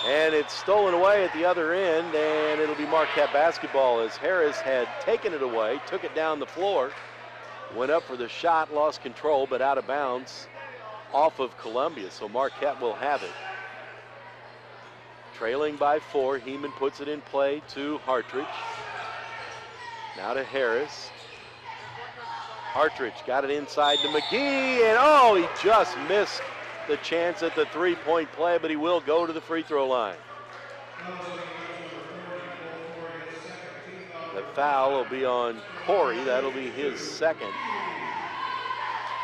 And it's stolen away at the other end, and it'll be Marquette basketball as Harris had taken it away, took it down the floor, went up for the shot, lost control, but out of bounds off of Columbia, so Marquette will have it. Trailing by 4, Heeman puts it in play to Hartridge. Now to Harris. Hartridge got it inside to McGee, and oh, he just missed the chance at the three-point play, but he will go to the free throw line. The foul will be on Corey. That'll be his second.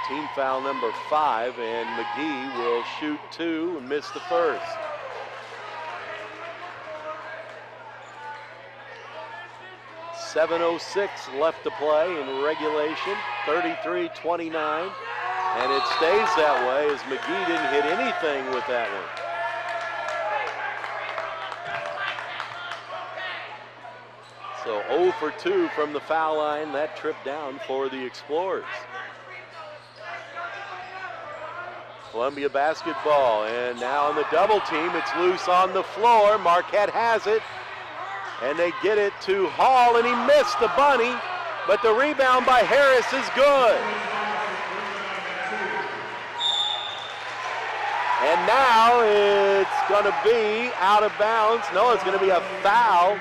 Team foul number 5, and McGee will shoot 2 and miss the first. 7:06 left to play in regulation, 33-29. And it stays that way as McGee didn't hit anything with that one. So 0 for 2 from the foul line, that trip down for the Explorers. Columbia basketball, and now on the double team, it's loose on the floor. Marquette has it, and they get it to Hall, and he missed the bunny, but the rebound by Harris is good. And now it's going to be out of bounds. No, it's going to be a foul.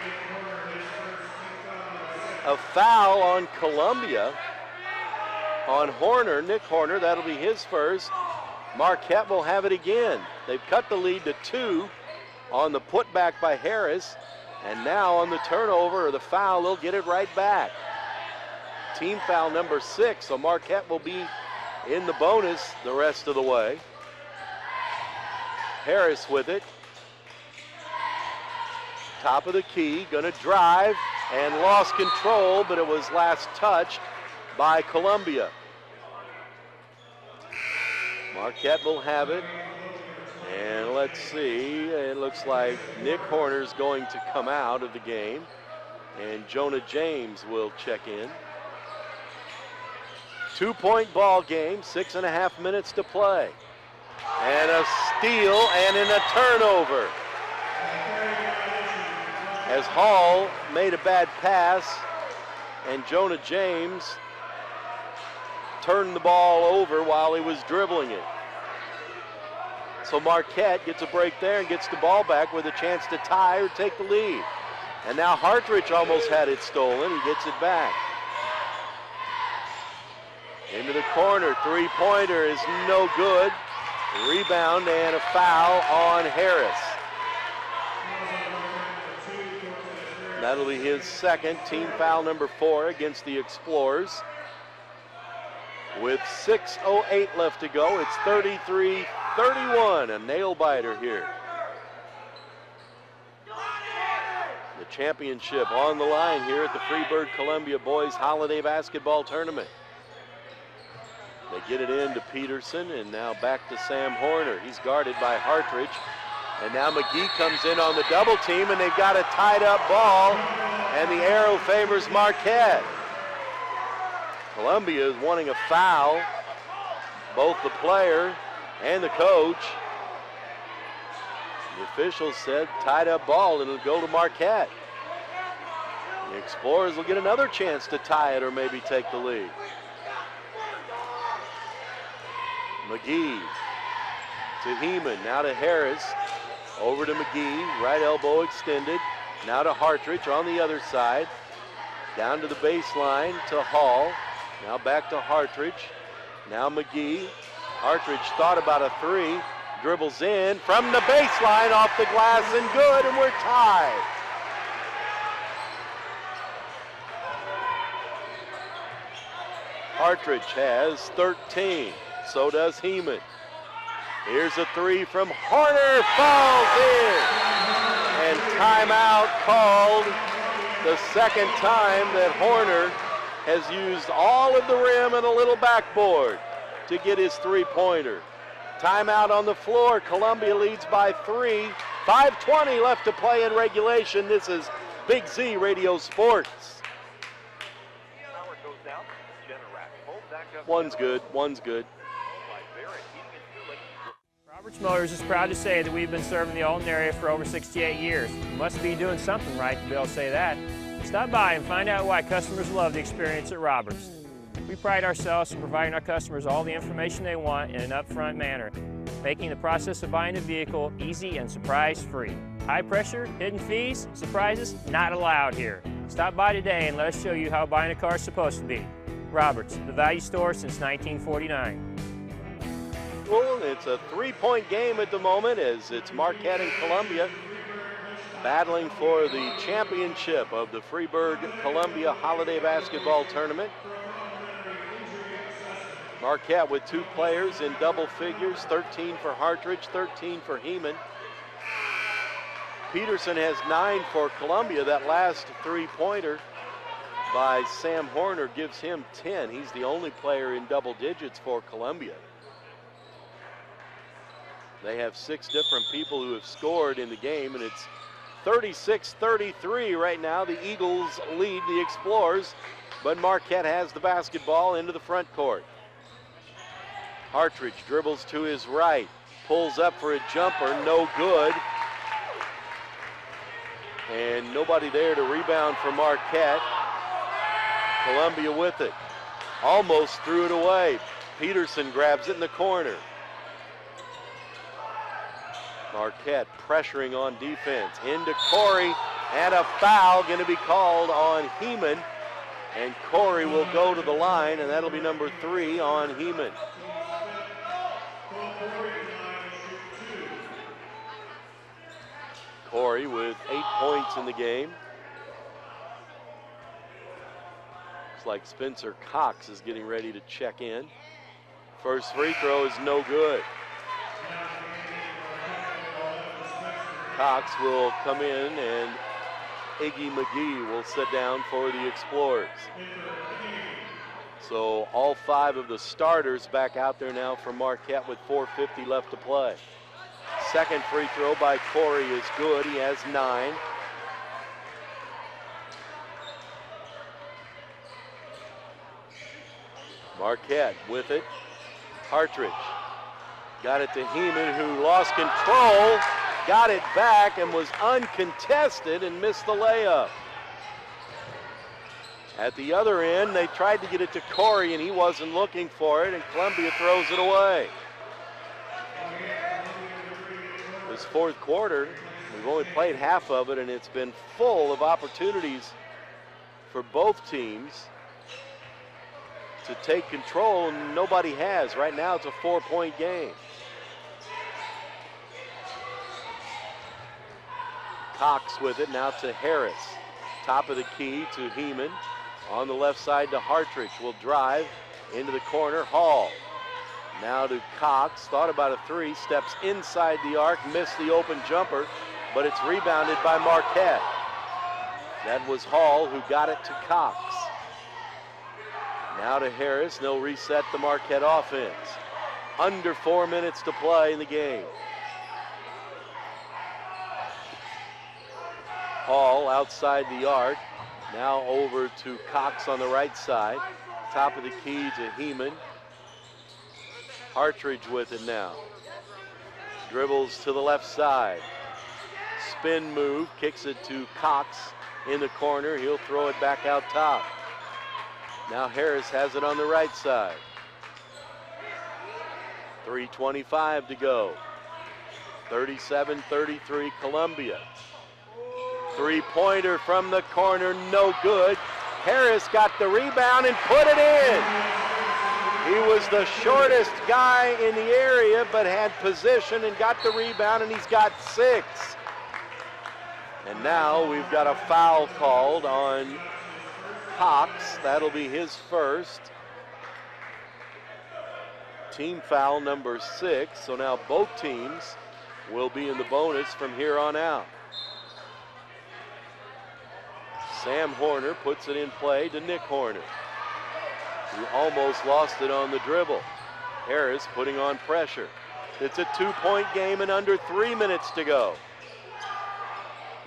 A foul on Columbia, on Horner, Nick Horner. That'll be his first. Marquette will have it again. They've cut the lead to 2 on the putback by Harris. And now on the turnover or the foul, they'll get it right back. Team foul number 6, so Marquette will be in the bonus the rest of the way. Harris with it. Top of the key, gonna drive and lost control, but it was last touched by Columbia. Marquette will have it. And let's see, it looks like Nick Horner's going to come out of the game, and Jonah James will check in. 2-point ball game, 6.5 minutes to play. And a steal and a turnover. As Hall made a bad pass, and Jonah James turned the ball over while he was dribbling it. So Marquette gets a break there and gets the ball back with a chance to tie or take the lead. And now Hartridge almost had it stolen. He gets it back. Into the corner, three-pointer is no good. Rebound and a foul on Harris. That'll be his second, team foul number 4 against the Explorers. With 6:08 left to go, it's 33-31, a nail-biter here. The championship on the line here at the Freeburg Columbia Boys Holiday Basketball Tournament. They get it in to Peterson, and now back to Sam Horner. He's guarded by Hartridge. And now McGee comes in on the double team, and they've got a tied-up ball, and the arrow favors Marquette. Columbia is wanting a foul, both the player and the coach. The officials said tied-up ball, and it'll go to Marquette. The Explorers will get another chance to tie it or maybe take the lead. McGee to Heeman, now to Harris, over to McGee, right elbow extended, now to Hartridge on the other side, down to the baseline to Hall, now back to Hartridge, now McGee. Hartridge thought about a three, dribbles in from the baseline off the glass and good, and we're tied. Hartridge has 13. So does Heeman. Here's a three from Horner, falls in. And timeout called, the second time that Horner has used all of the rim and a little backboard to get his three-pointer. Timeout on the floor. Columbia leads by 3. 5:20 left to play in regulation. This is Big Z Radio Sports. One's good, one's good. Roberts Motors is proud to say that we've been serving the Alton area for over 68 years. You must be doing something right to be able to say that. Stop by and find out why customers love the experience at Roberts. We pride ourselves in providing our customers all the information they want in an upfront manner, making the process of buying a vehicle easy and surprise-free. High pressure, hidden fees, surprises, not allowed here. Stop by today and let us show you how buying a car is supposed to be. Roberts, the value store since 1949. Well, it's a three-point game at the moment as it's Marquette and Columbia battling for the championship of the Freeburg Columbia Holiday Basketball Tournament. Marquette with 2 players in double figures, 13 for Hartridge, 13 for Heeman. Peterson has 9 for Columbia, that last three-pointer by Sam Horner gives him 10. He's the only player in double digits for Columbia. They have 6 different people who have scored in the game, and it's 36-33 right now. The Eagles lead the Explorers, but Marquette has the basketball into the front court. Hartridge dribbles to his right, pulls up for a jumper, no good. And nobody there to rebound for Marquette. Columbia with it. Almost threw it away. Peterson grabs it in the corner. Marquette pressuring on defense. Into Corey, and a foul going to be called on Heeman. And Corey will go to the line, and that'll be number 3 on Heeman. Corey with 8 points in the game. Looks like Spencer Cox is getting ready to check in. First free throw is no good. Cox will come in, and Iggy McGee will sit down for the Explorers. So all 5 of the starters back out there now for Marquette with 4:50 left to play. Second free throw by Corey is good. He has 9. Marquette with it. Hartridge got it to Heeman, who lost control, got it back and was uncontested and missed the layup. At the other end, they tried to get it to Corey, and he wasn't looking for it, and Columbia throws it away. This fourth quarter, we've only played half of it, and it's been full of opportunities for both teams to take control, and nobody has. Right now, it's a 4-point game. Cox with it, now to Harris. Top of the key to Heeman. On the left side to Hartridge. Will drive into the corner. Hall. Now to Cox. Thought about a 3. Steps inside the arc. Missed the open jumper. But it's rebounded by Marquette. That was Hall who got it to Cox. Now to Harris. They'll reset the Marquette offense. Under 4 minutes to play in the game. Hall outside the arc. Now over to Cox on the right side. Top of the key to Heeman. Hartridge with it now. Dribbles to the left side. Spin move. Kicks it to Cox in the corner. He'll throw it back out top. Now Harris has it on the right side. 3:25 to go. 37-33 Columbia. Three-pointer from the corner, no good. Harris got the rebound and put it in. He was the shortest guy in the area, but had position and got the rebound, and he's got 6. And now we've got a foul called on Cox. That'll be his first. Team foul number 6. So now both teams will be in the bonus from here on out. Sam Horner puts it in play to Nick Horner, who almost lost it on the dribble. Harris putting on pressure. It's a 2-point game and under 3 minutes to go.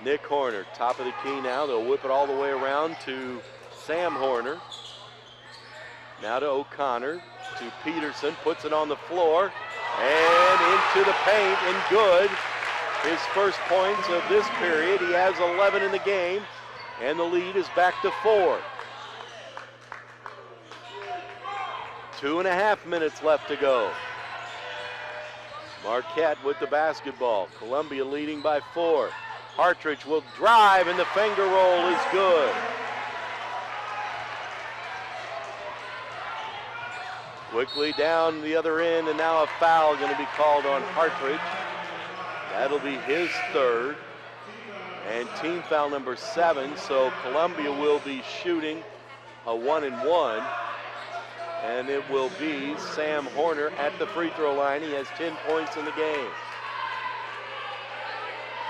Nick Horner, top of the key now. They'll whip it all the way around to Sam Horner. Now to O'Connor, to Peterson, puts it on the floor and into the paint and good. His first points of this period. He has 11 in the game. And the lead is back to 4. 2.5 minutes left to go. Marquette with the basketball. Columbia leading by 4. Hartridge will drive, and the finger roll is good. Quickly down the other end, and now a foul going to be called on Hartridge. That'll be his 3rd. And team foul number 7, so Columbia will be shooting a 1-and-1. And it will be Sam Horner at the free throw line. He has 10 points in the game.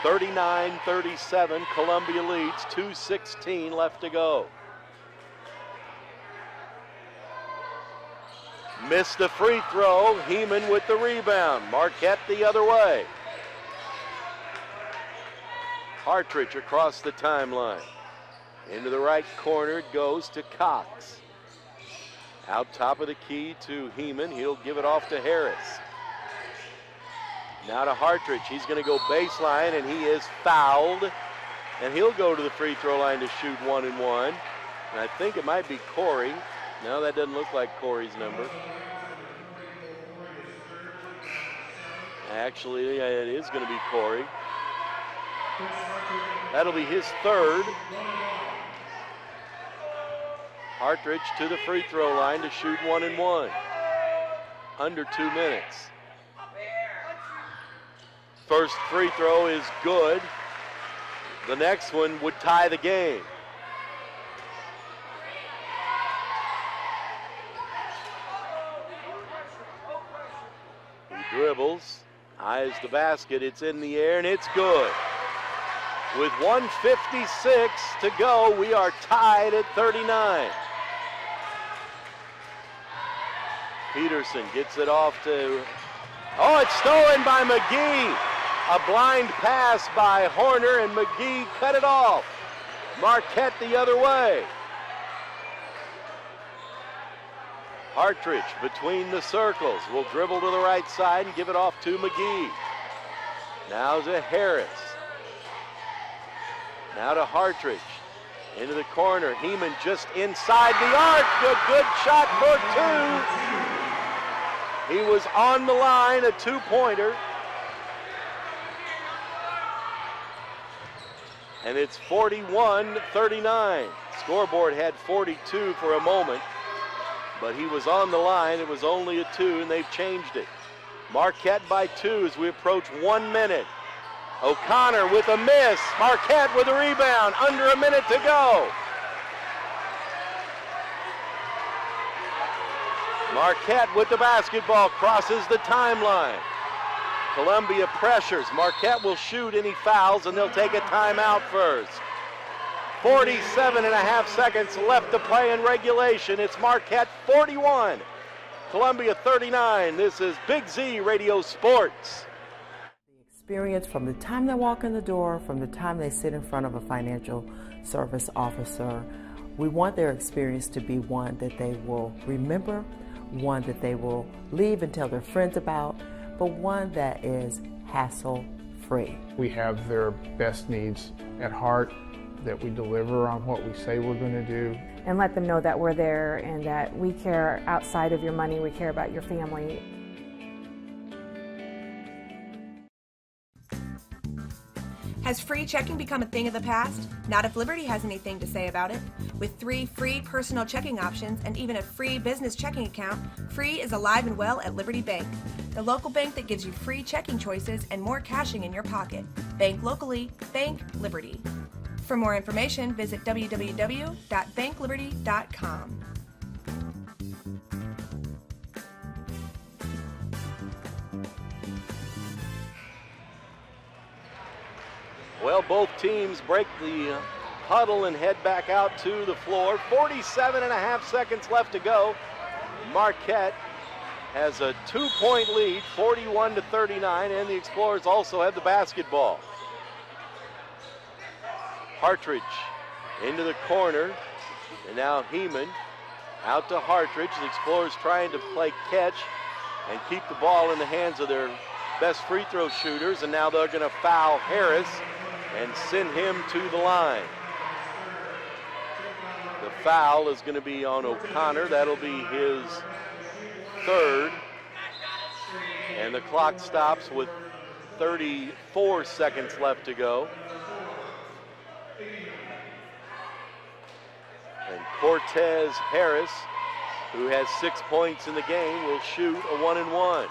39-37, Columbia leads, 2:16 left to go. Missed the free throw. Heeman with the rebound. Marquette the other way. Hartridge across the timeline. Into the right corner it goes to Cox. Out top of the key to Heeman. He'll give it off to Harris. Now to Hartridge. He's going to go baseline, and he is fouled. And he'll go to the free throw line to shoot 1 and 1. And I think it might be Corey. No, that doesn't look like Corey's number. Actually, it is going to be Corey. That'll be his third. Hartridge to the free throw line to shoot 1 and 1. Under 2 minutes. First free throw is good. The next one would tie the game. He dribbles, eyes the basket, it's in the air, and it's good. With 1:56 to go, we are tied at 39. Peterson gets it off to, oh, it's stolen by McGee. A blind pass by Horner, and McGee cut it off. Marquette the other way. Hartridge between the circles will dribble to the right side and give it off to McGee. Now to Harris. Now to Hartridge. Into the corner. Heeman just inside the arc. A good shot for two. He was on the line, a two-pointer. And it's 41-39. Scoreboard had 42 for a moment, but he was on the line. It was only a 2, and they've changed it. Marquette by 2 as we approach 1 minute. O'Connor with a miss. Marquette with a rebound. Under a minute to go. Marquette with the basketball crosses the timeline. Columbia pressures. Marquette will shoot any fouls, and they'll take a timeout first. 47.5 seconds left to play in regulation. It's Marquette 41, Columbia 39. This is Big Z Radio Sports. Experience from the time they walk in the door, from the time they sit in front of a financial service officer. We want their experience to be one that they will remember, one that they will leave and tell their friends about, but one that is hassle-free. We have their best needs at heart, that we deliver on what we say we're going to do. And let them know that we're there and that we care outside of your money, we care about your family. Has free checking become a thing of the past? Not if Liberty has anything to say about it. With 3 free personal checking options and even a free business checking account, free is alive and well at Liberty Bank, the local bank that gives you free checking choices and more cashing in your pocket. Bank locally, bank Liberty. For more information, visit www.bankliberty.com. Well, both teams break the huddle and head back out to the floor. 47.5 seconds left to go. Marquette has a 2-point lead, 41-39, and the Explorers also have the basketball. Hartridge into the corner, and now Heeman out to Hartridge. The Explorers trying to play catch and keep the ball in the hands of their best free throw shooters, and now they're going to foul Harris and send him to the line. The foul is going to be on O'Connor. That'll be his third. And the clock stops with 34 seconds left to go. And Cortez Harris, who has 6 points in the game, will shoot a 1-and-1.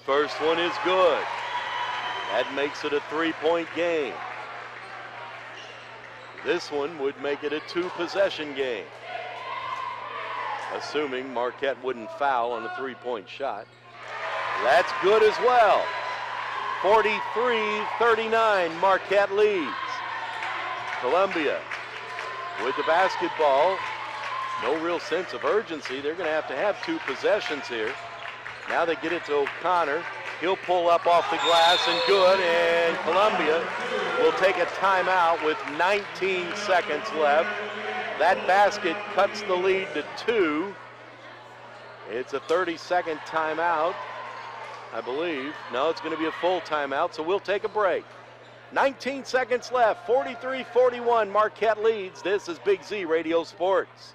First one is good. That makes it a 3-point game. This one would make it a 2-possession game, assuming Marquette wouldn't foul on a 3-point shot. That's good as well. 43-39, Marquette leads. Columbia with the basketball. No real sense of urgency. They're going to have 2 possessions here. Now they get it to O'Connor. He'll pull up off the glass and good, and Columbia will take a timeout with 19 seconds left. That basket cuts the lead to 2. It's a 30-second timeout, I believe. No, it's going to be a full timeout, so we'll take a break. 19 seconds left, 43-41, Marquette leads. This is Big Z Radio Sports.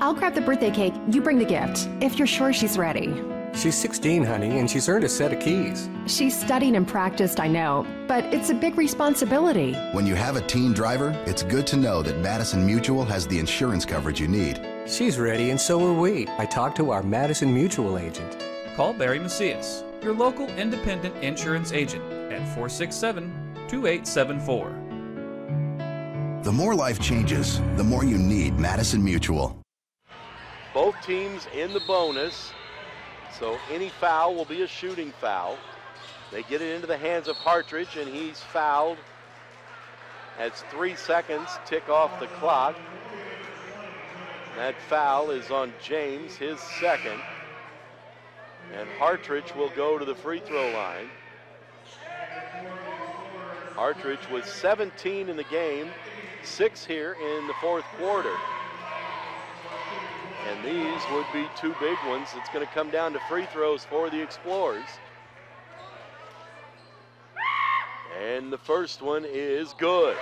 I'll grab the birthday cake, you bring the gift, if you're sure she's ready. She's 16, honey, and she's earned a set of keys. She's studied and practiced, I know, but it's a big responsibility. When you have a teen driver, it's good to know that Madison Mutual has the insurance coverage you need. She's ready, and so are we. I talked to our Madison Mutual agent. Call Barry Macias, your local independent insurance agent, at 467-2874. The more life changes, the more you need Madison Mutual. Both teams in the bonus, so any foul will be a shooting foul. They get it into the hands of Hartridge, and he's fouled. As 3 seconds tick off the clock. That foul is on James, his second. And Hartridge will go to the free throw line. Hartridge was 17 in the game, 6 here in the fourth quarter. And these would be 2 big ones. It's going to come down to free throws for the Explorers. And the first one is good.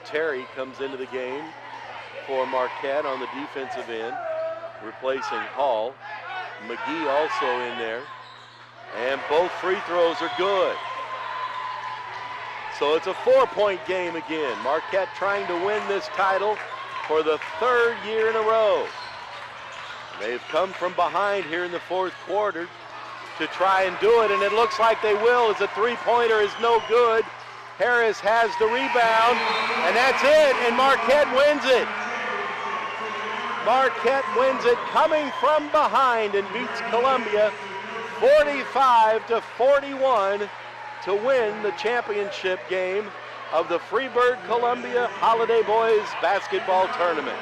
Terry comes into the game for Marquette on the defensive end, replacing Hall. McGee also in there. And both free throws are good. So it's a 4-point game again. Marquette trying to win this title for the 3rd year in a row. They've come from behind here in the fourth quarter to try and do it, and it looks like they will as a 3-pointer is no good. Harris has the rebound, and that's it, and Marquette wins it. Marquette wins it coming from behind and beats Columbia 45-41. To win the championship game of the Freeburg Columbia Holiday Boys Basketball Tournament.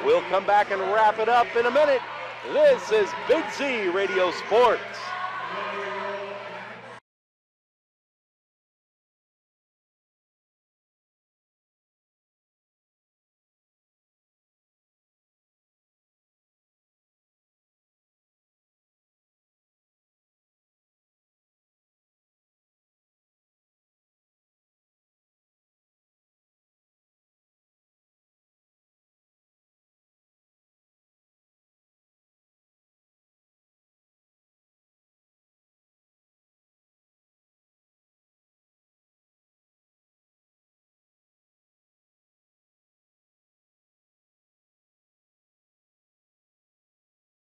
We'll come back and wrap it up in a minute. This is Big Z Radio Sports.